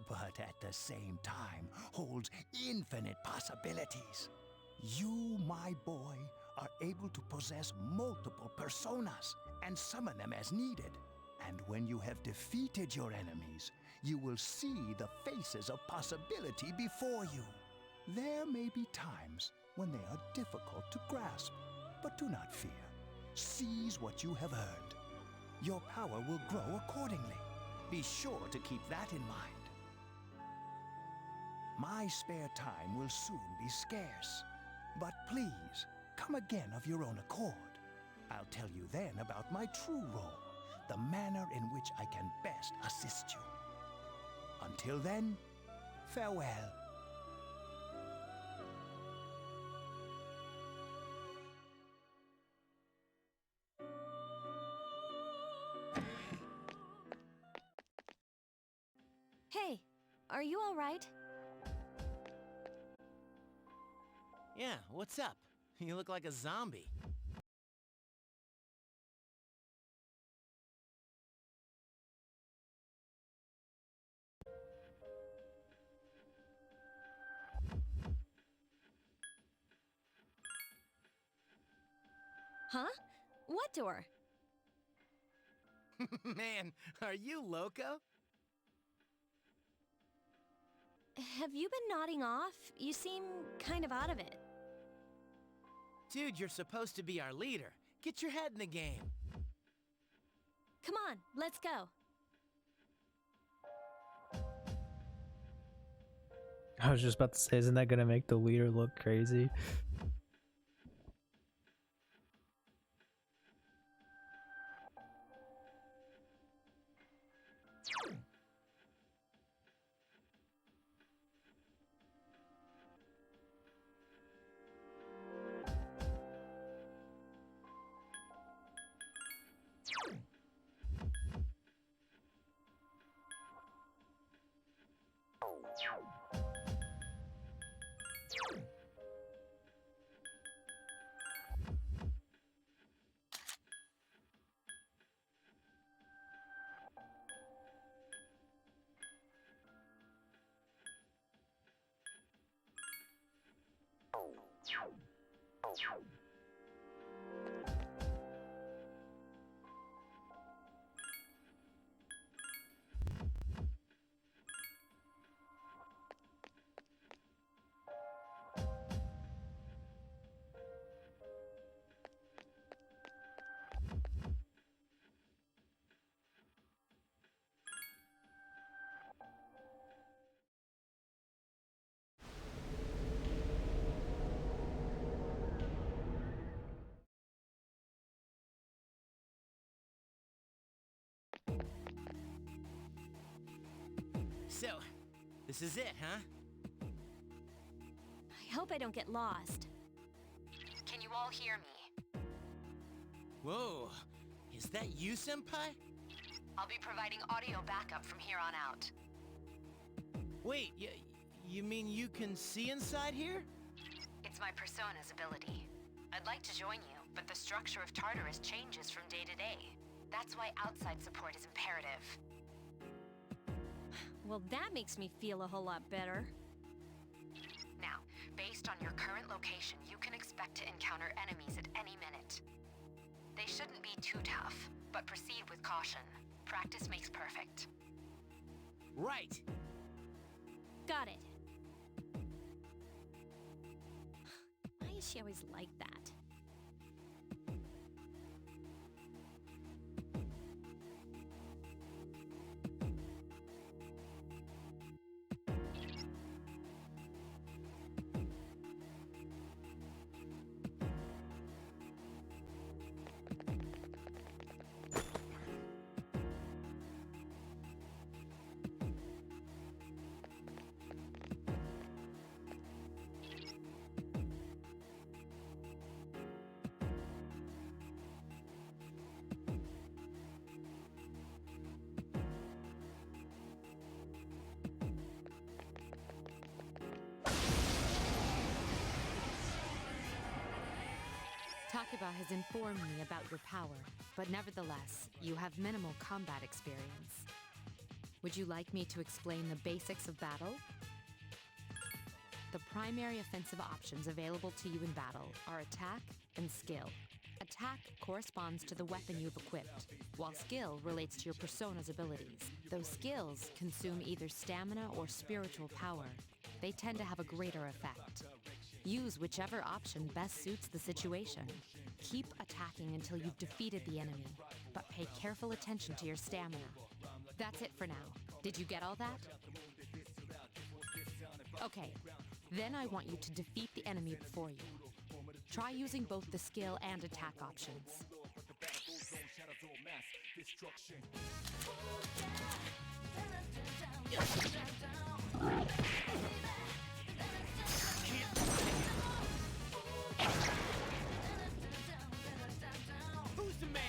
but at the same time holds infinite possibilities. You, my boy, are able to possess multiple personas and summon them as needed. And when you have defeated your enemies, you will see the faces of possibility before you. There may be times when they are difficult to grasp, but do not fear. Seize what you have earned. Your power will grow accordingly. Be sure to keep that in mind. My spare time will soon be scarce. But please, come again of your own accord. I'll tell you then about my true role, the manner in which I can best assist you. Until then, farewell. Hey, are you all right? Yeah, what's up? You look like a zombie. Huh? What door? Man, are you loco? Have you been nodding off? You seem kind of out of it. Dude, you're supposed to be our leader. Get your head in the game. Come on, let's go. I was just about to say, isn't that gonna make the leader look crazy? So, this is it, huh? I hope I don't get lost. Can you all hear me? Whoa, is that you, Senpai? I'll be providing audio backup from here on out. Wait, you mean you can see inside here? It's my persona's ability. I'd like to join you, but the structure of Tartarus changes from day to day. That's why outside support is imperative. Well, that makes me feel a whole lot better. Now, based on your current location, you can expect to encounter enemies at any minute. They shouldn't be too tough, but proceed with caution. Practice makes perfect. Right! Got it. Why is she always like that? Takeba has informed me about your power, but nevertheless, you have minimal combat experience. Would you like me to explain the basics of battle? The primary offensive options available to you in battle are attack and skill. Attack corresponds to the weapon you've equipped, while skill relates to your persona's abilities. Those skills consume either stamina or spiritual power. They tend to have a greater effect. Use whichever option best suits the situation. Keep attacking until you've defeated the enemy, but pay careful attention to your stamina. That's it for now. Did you get all that? Okay, then I want you to defeat the enemy before you. Try using both the skill and attack options. Who's the man?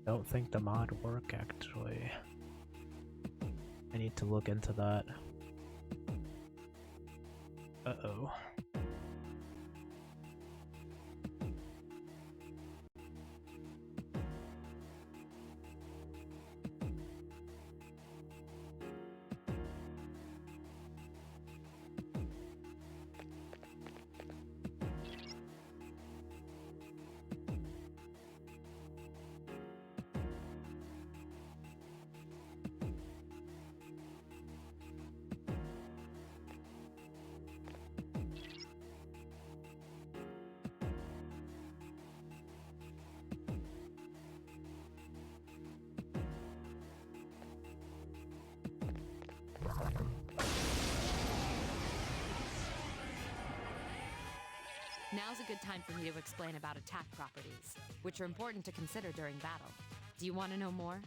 Don't think the mod work actually. I need to look into that. Uh-oh. Now's a good time for me to explain about attack properties, which are important to consider during battle. Do you want to know more?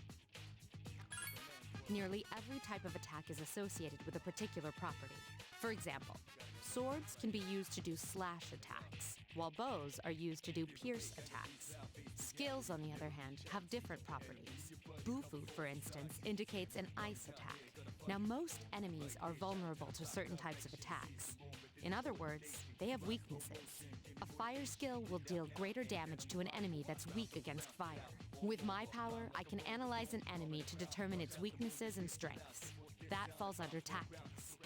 Nearly every type of attack is associated with a particular property. For example, swords can be used to do slash attacks, while bows are used to do pierce attacks. Skills, on the other hand, have different properties. Bufu, for instance, indicates an ice attack. Now, most enemies are vulnerable to certain types of attacks. In other words, they have weaknesses. A fire skill will deal greater damage to an enemy that's weak against fire. With my power, I can analyze an enemy to determine its weaknesses and strengths. That falls under tactics.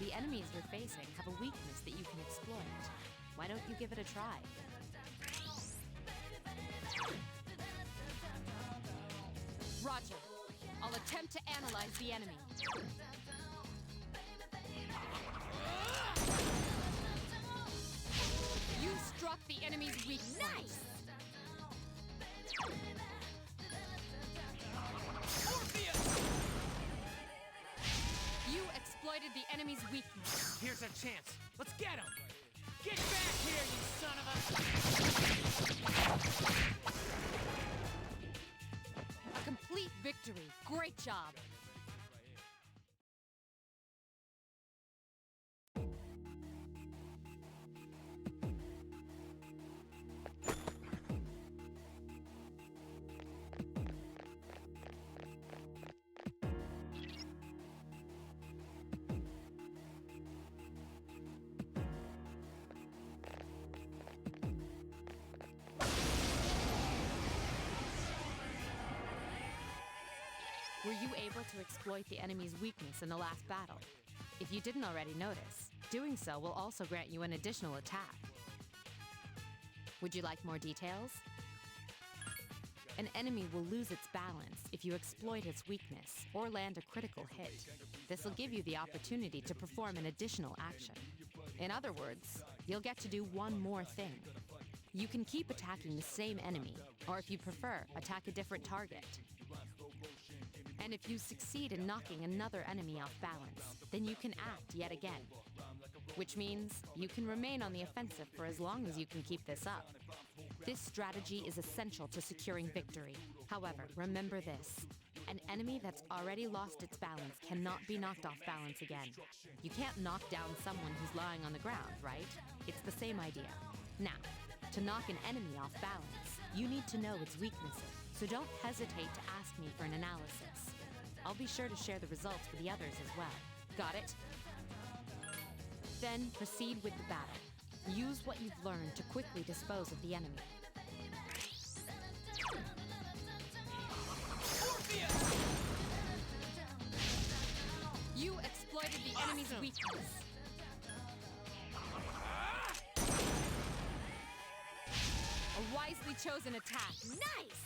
The enemies you're facing have a weakness that you can exploit. Why don't you give it a try? Roger. I'll attempt to analyze the enemy. You struck the enemy's weak point. Nice! You exploited the enemy's weakness. Here's our chance. Let's get him! Get back here, you son of A complete victory. Great job. Were you able to exploit the enemy's weakness in the last battle? If you didn't already notice, doing so will also grant you an additional attack. Would you like more details? An enemy will lose its balance if you exploit its weakness or land a critical hit. This will give you the opportunity to perform an additional action. In other words, you'll get to do one more thing. You can keep attacking the same enemy, or if you prefer, attack a different target. And if you succeed in knocking another enemy off balance, then you can act yet again. Which means you can remain on the offensive for as long as you can keep this up. This strategy is essential to securing victory. However, remember this. An enemy that's already lost its balance cannot be knocked off balance again. You can't knock down someone who's lying on the ground, right? It's the same idea. Now, to knock an enemy off balance, you need to know its weaknesses, so don't hesitate to ask me for an analysis. I'll be sure to share the results with the others as well. Got it? Then proceed with the battle. Use what you've learned to quickly dispose of the enemy. You exploited the enemy's weakness. A wisely chosen attack. Nice!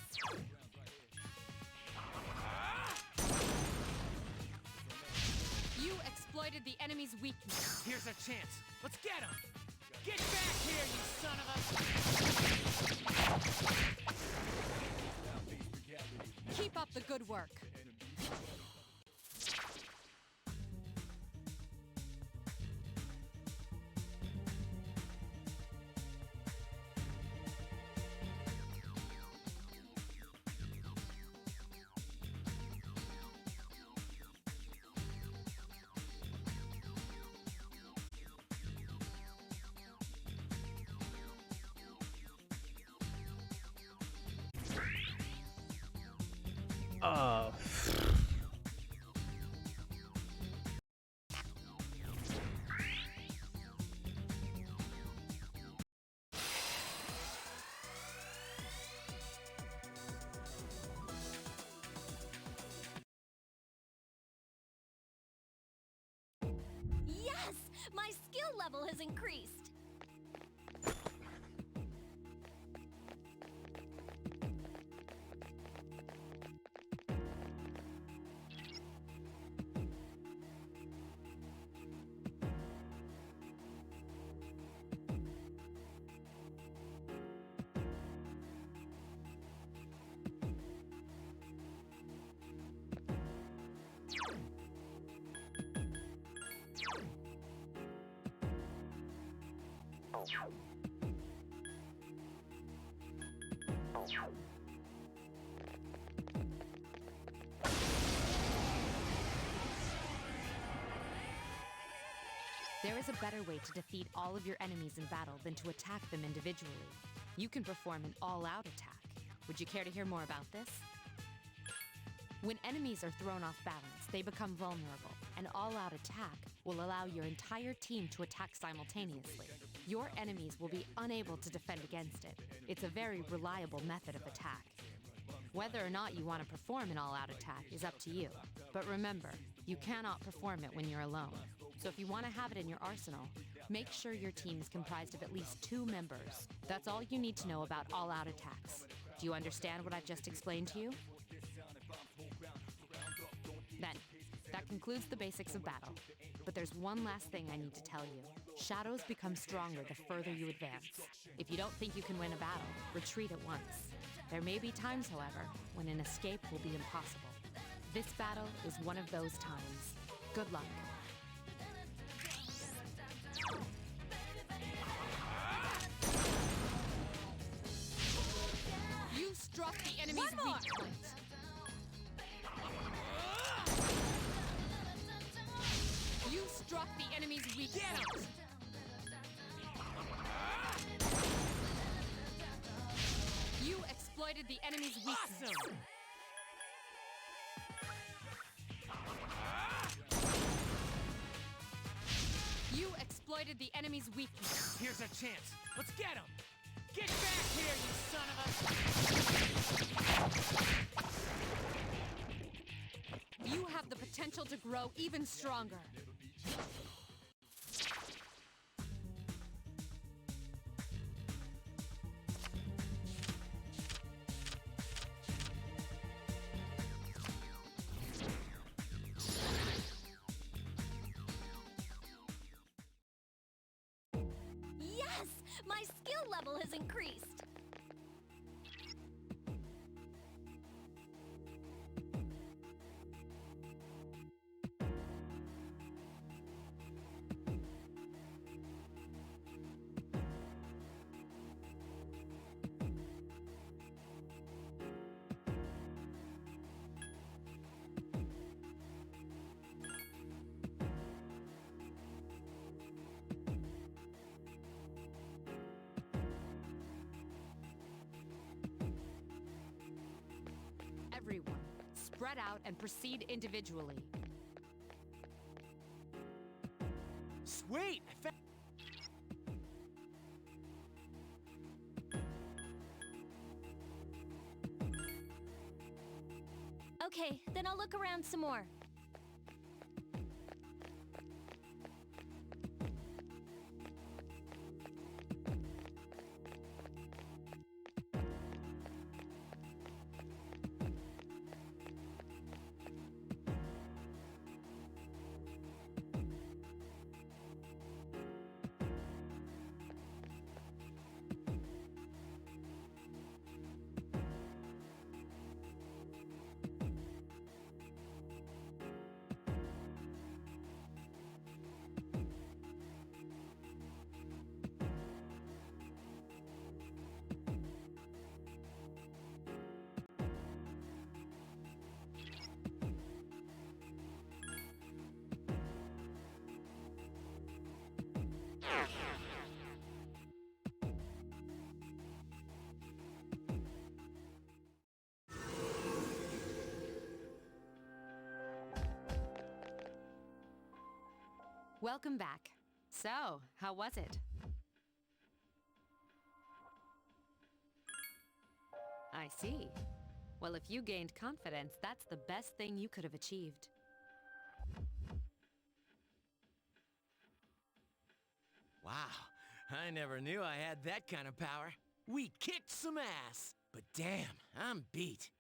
You exploited the enemy's weakness. Here's our chance. Let's get him! Get back here, you son of a... Keep up the good work. Oh. Yes! My skill level has increased! There is a better way to defeat all of your enemies in battle than to attack them individually. You can perform an all-out attack. Would you care to hear more about this? When enemies are thrown off balance, they become vulnerable. An all-out attack will allow your entire team to attack simultaneously. Your enemies will be unable to defend against it. It's a very reliable method of attack. Whether or not you want to perform an all-out attack is up to you. But remember, you cannot perform it when you're alone. So if you want to have it in your arsenal, make sure your team is comprised of at least 2 members. That's all you need to know about all-out attacks. Do you understand what I've just explained to you? Then, that concludes the basics of battle. But there's one last thing I need to tell you. Shadows become stronger the further you advance. If you don't think you can win a battle, retreat at once. There may be times, however, when an escape will be impossible. This battle is one of those times. Good luck. You struck the enemy's weak point. You struck the enemy's weak point. You exploited the enemy's weakness. You exploited the enemy's weakness. Here's a chance. Let's get him! Get back here, you son of a... You have the potential to grow even stronger. Yes! My skill level has increased! Everyone, spread out and proceed individually. Sweet! I found... Okay, then I'll look around some more. Welcome back. So, how was it? I see. Well, if you gained confidence, that's the best thing you could have achieved. Wow, I never knew I had that kind of power. We kicked some ass, but damn, I'm beat.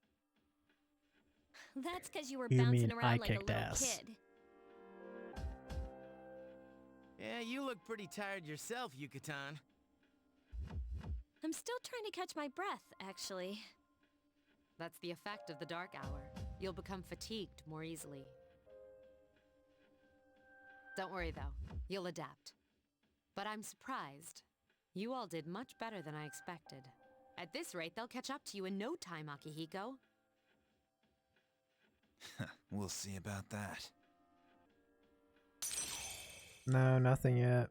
That's because you were You bouncing mean around I like a kicked little ass. kid. Yeah, you look pretty tired yourself, Yucatan. I'm still trying to catch my breath, actually. That's the effect of the dark hour. You'll become fatigued more easily. Don't worry, though. You'll adapt. But I'm surprised. You all did much better than I expected. At this rate, they'll catch up to you in no time, Akihiko. We'll see about that. No, nothing yet.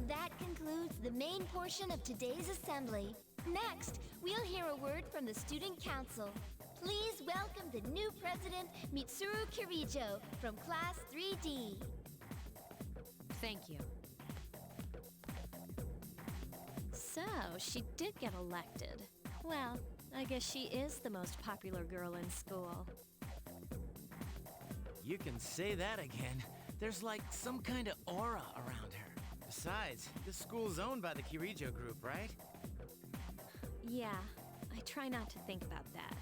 That concludes the main portion of today's assembly. Next, we'll hear a word from the Student Council. Please welcome the new president, Mitsuru Kirijo, from Class 3D. Thank you. So, she did get elected. Well, I guess she is the most popular girl in school. You can say that again. There's like some kind of aura around her. Besides, this school's owned by the Kirijo group, right? Yeah, I try not to think about that.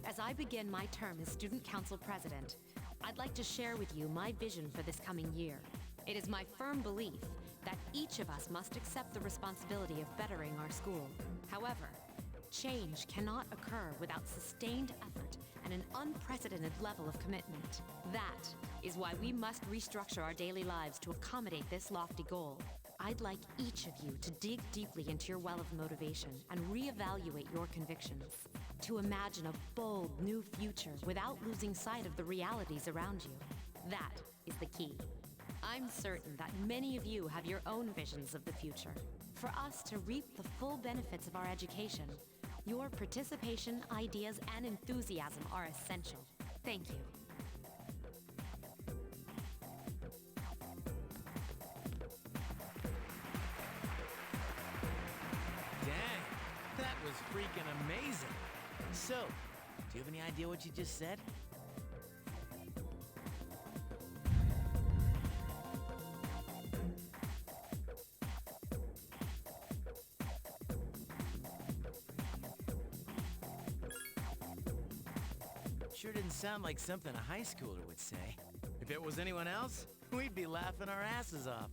As I begin my term as Student Council President, I'd like to share with you my vision for this coming year. It is my firm belief that each of us must accept the responsibility of bettering our school. However, change cannot occur without sustained effort and an unprecedented level of commitment. That is why we must restructure our daily lives to accommodate this lofty goal. I'd like each of you to dig deeply into your well of motivation and reevaluate your convictions. To imagine a bold new future without losing sight of the realities around you. That is the key. I'm certain that many of you have your own visions of the future. For us to reap the full benefits of our education, your participation, ideas, and enthusiasm are essential. Thank you. Dang, that was freaking amazing. So, do you have any idea what you just said? Sure didn't sound like something a high schooler would say. If it was anyone else, we'd be laughing our asses off.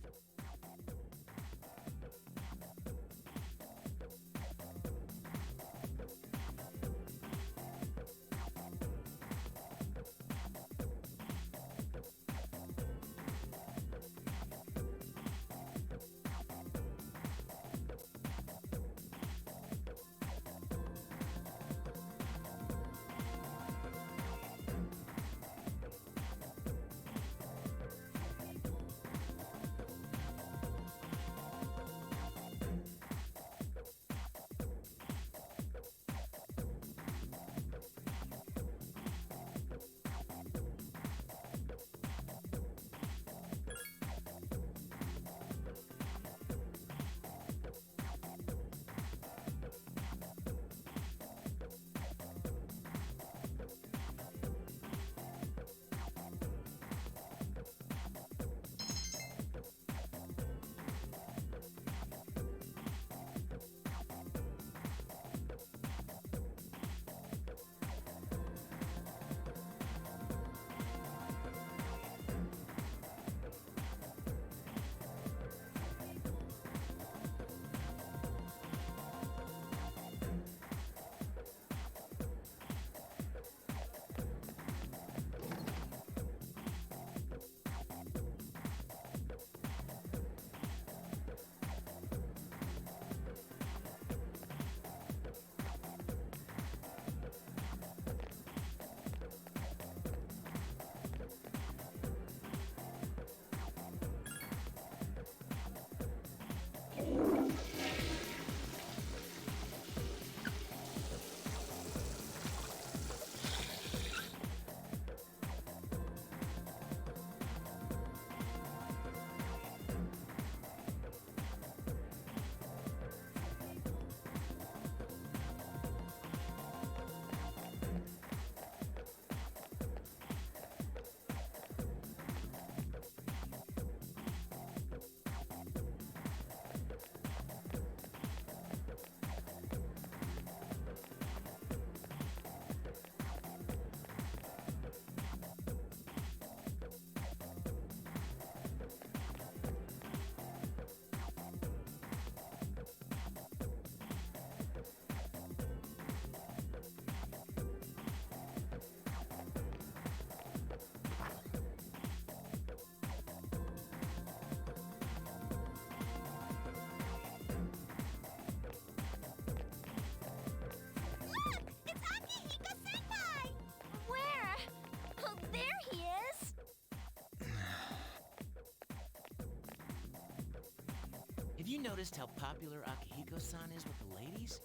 you noticed how popular Akihiko-san is with the ladies?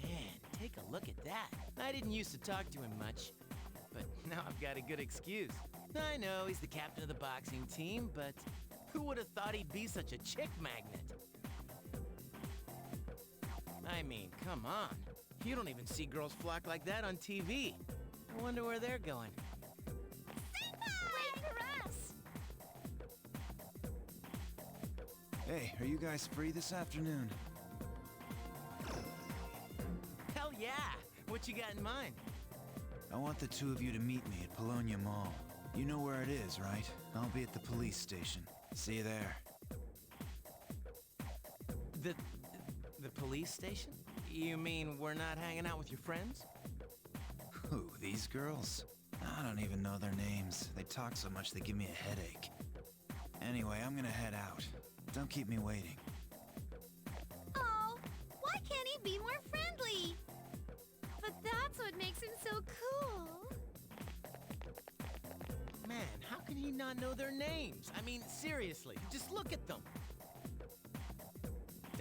Man, take a look at that. I didn't used to talk to him much, but now I've got a good excuse. I know he's the captain of the boxing team, but who would have thought he'd be such a chick magnet? I mean, come on. You don't even see girls flock like that on TV. I wonder where they're going. Wait for us! Hey, are you guys free this afternoon? Hell yeah! What you got in mind? I want the two of you to meet me at Polonia Mall. You know where it is, right? I'll be at the police station. See you there. The police station? You mean we're not hanging out with your friends? Who, these girls? I don't even know their names. They talk so much they give me a headache. Anyway, I'm gonna head out. Don't keep me waiting. Oh, why can't he be more friendly? But that's what makes him so cool. Man, how can he not know their names? I mean, seriously, just look at them.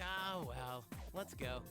Ah, well, let's go.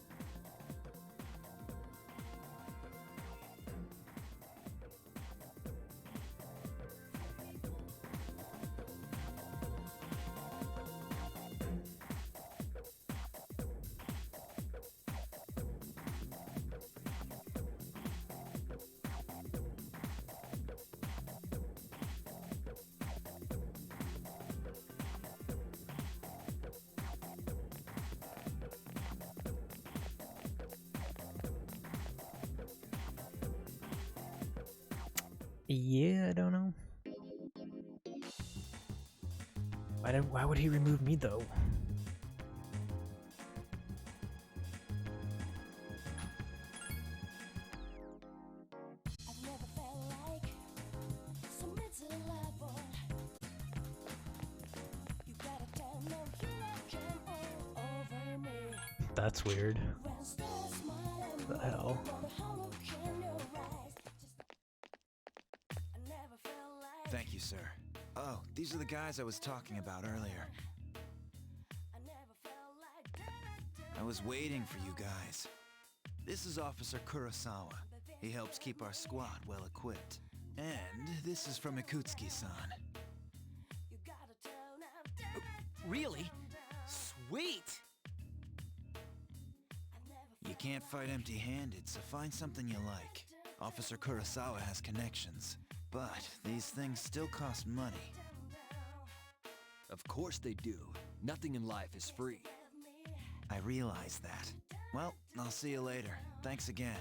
Yeah, I don't know. Why would he remove me though? I've never felt like submit to the level. You gotta tell no hero can over me. That's weird. When stars smile and The hell? wonder how look in your eyes. I never felt like Thank you, sir. Oh, these are the guys I was talking about earlier. I never felt like I was waiting for you guys. This is Officer Kurosawa. He helps keep our squad well equipped. And this is from Ikutsuki-san. you gotta tell now. Really? Sweet! You can't fight empty-handed, so find something you like. Officer Kurosawa has connections. But these things still cost money. Of course they do. Nothing in life is free. I realize that. Well, I'll see you later. Thanks again.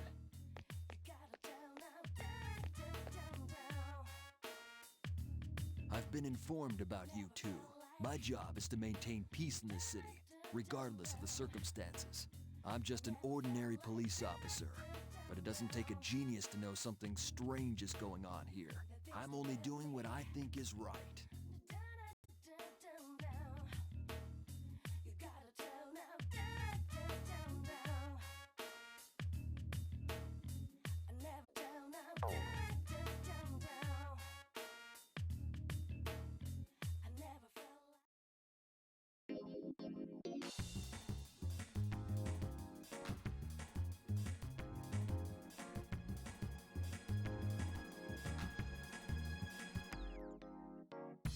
I've been informed about you two. My job is to maintain peace in this city, regardless of the circumstances. I'm just an ordinary police officer, but it doesn't take a genius to know something strange is going on here. I'm only doing what I think is right.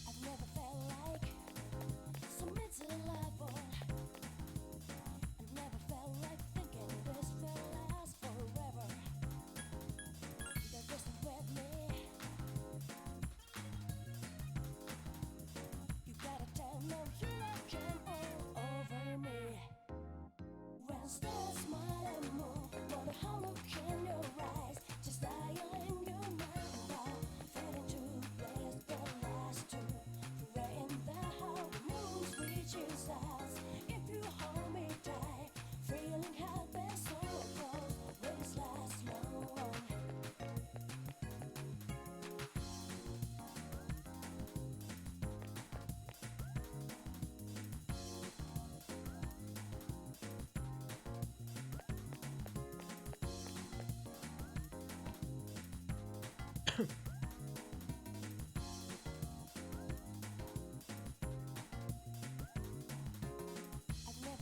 I've never felt like submit to the level. I've never felt like thinking this will last forever. They're just with me. You gotta tell no hero can over me. When stars smile and move, wonder how look in your eyes, just dialing your mind out, fading to blaze the last two. Praying that how the moon reaches us. If you hold me tight, feeling happy so close, will this last long? I've never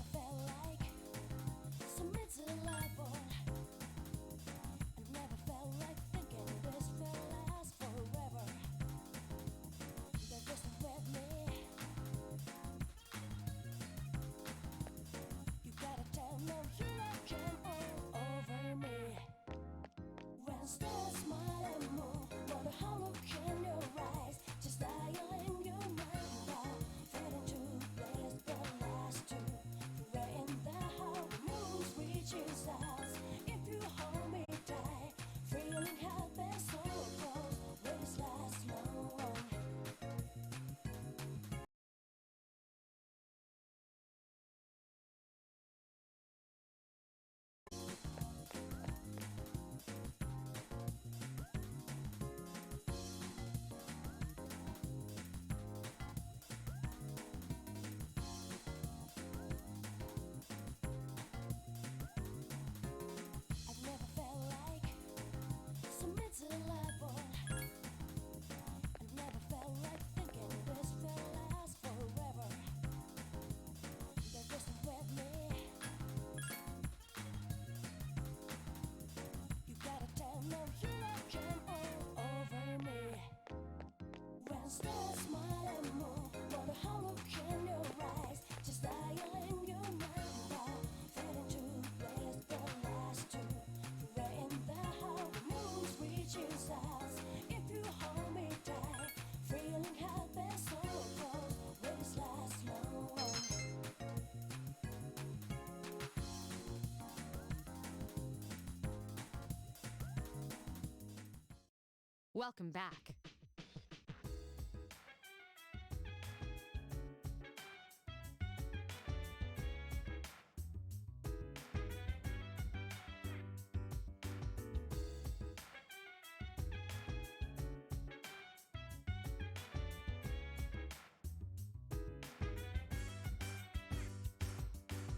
Welcome back.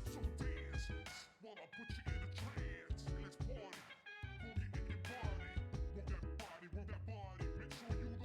So dance, while I put you in a trance. Let's party, boogie in your body. Work that body, make sure you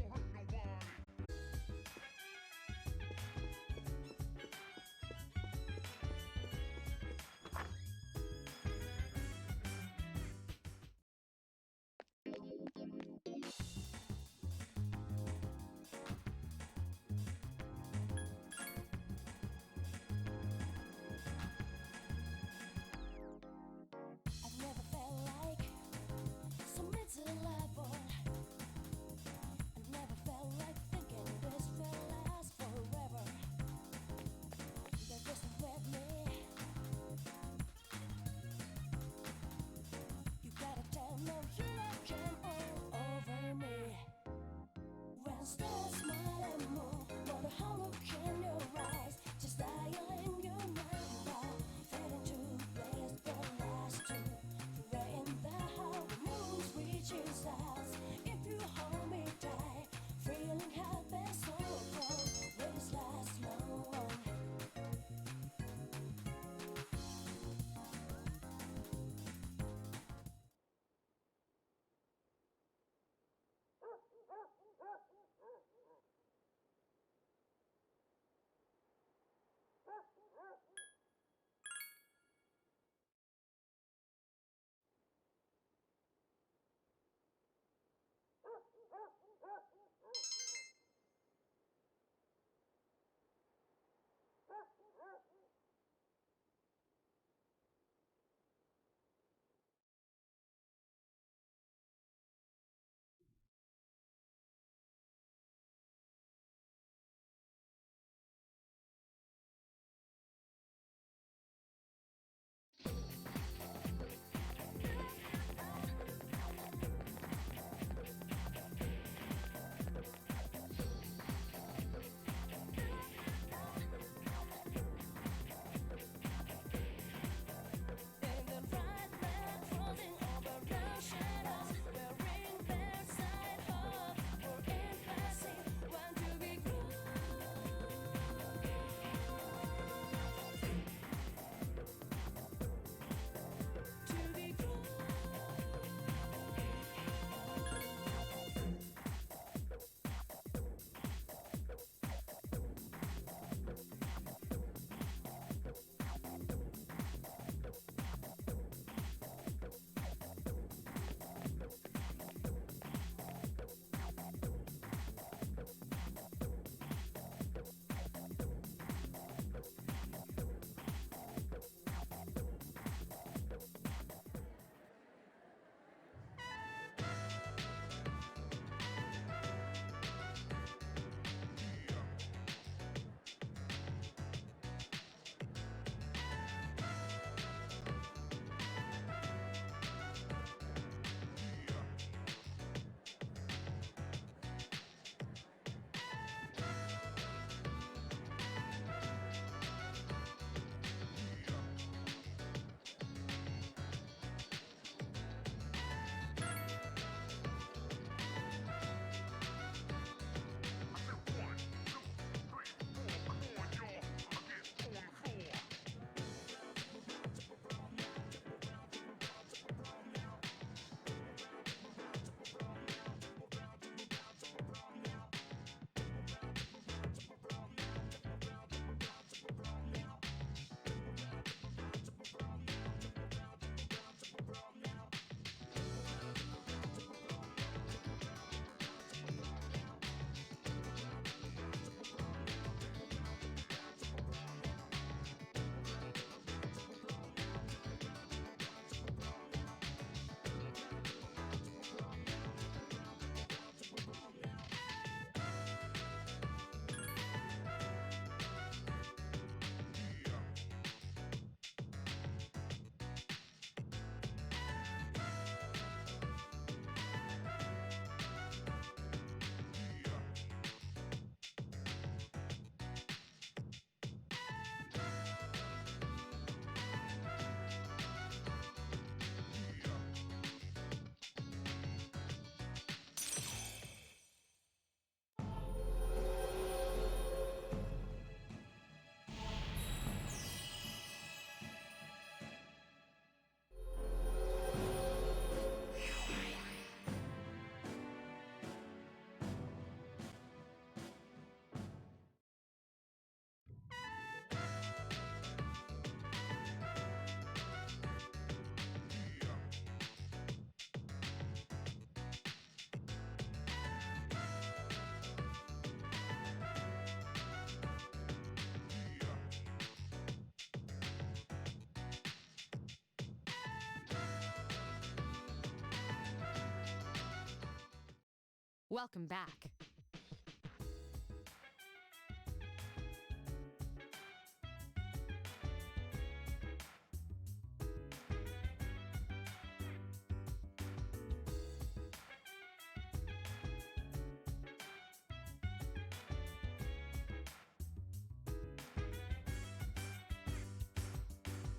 Welcome back.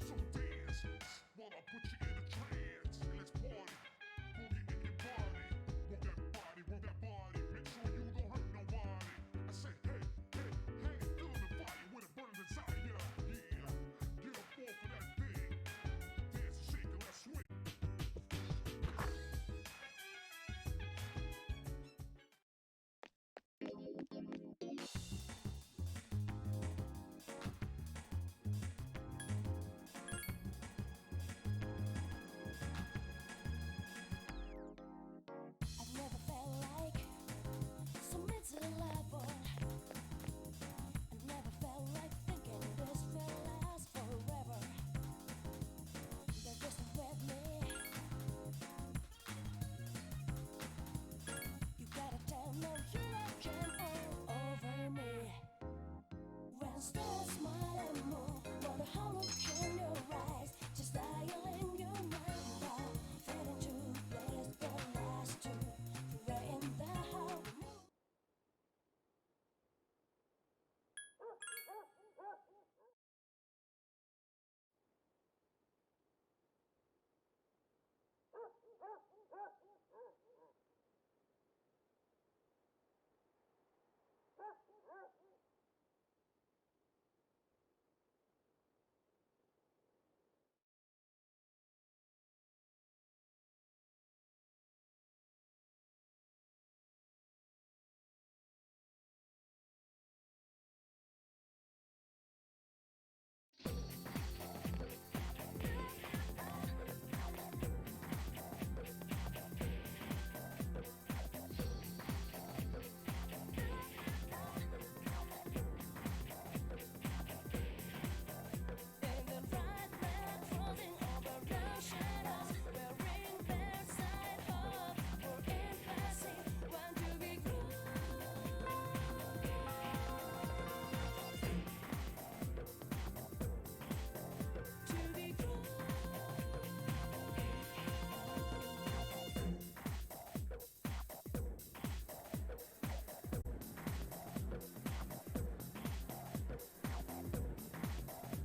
So dance while I put you in a trance. And let's party. Boogie in your body. Work that body, work that body. Make sure you don't hurt nobody. I say, hey, hey, hey, feeling the fire with a burning desire. Yeah, get up off of that thing. Dance and shake and let's swing. I've never felt like so miserable. I've never felt like thinking this will last forever. They're just with me. You gotta tell no hero can all over me. When stars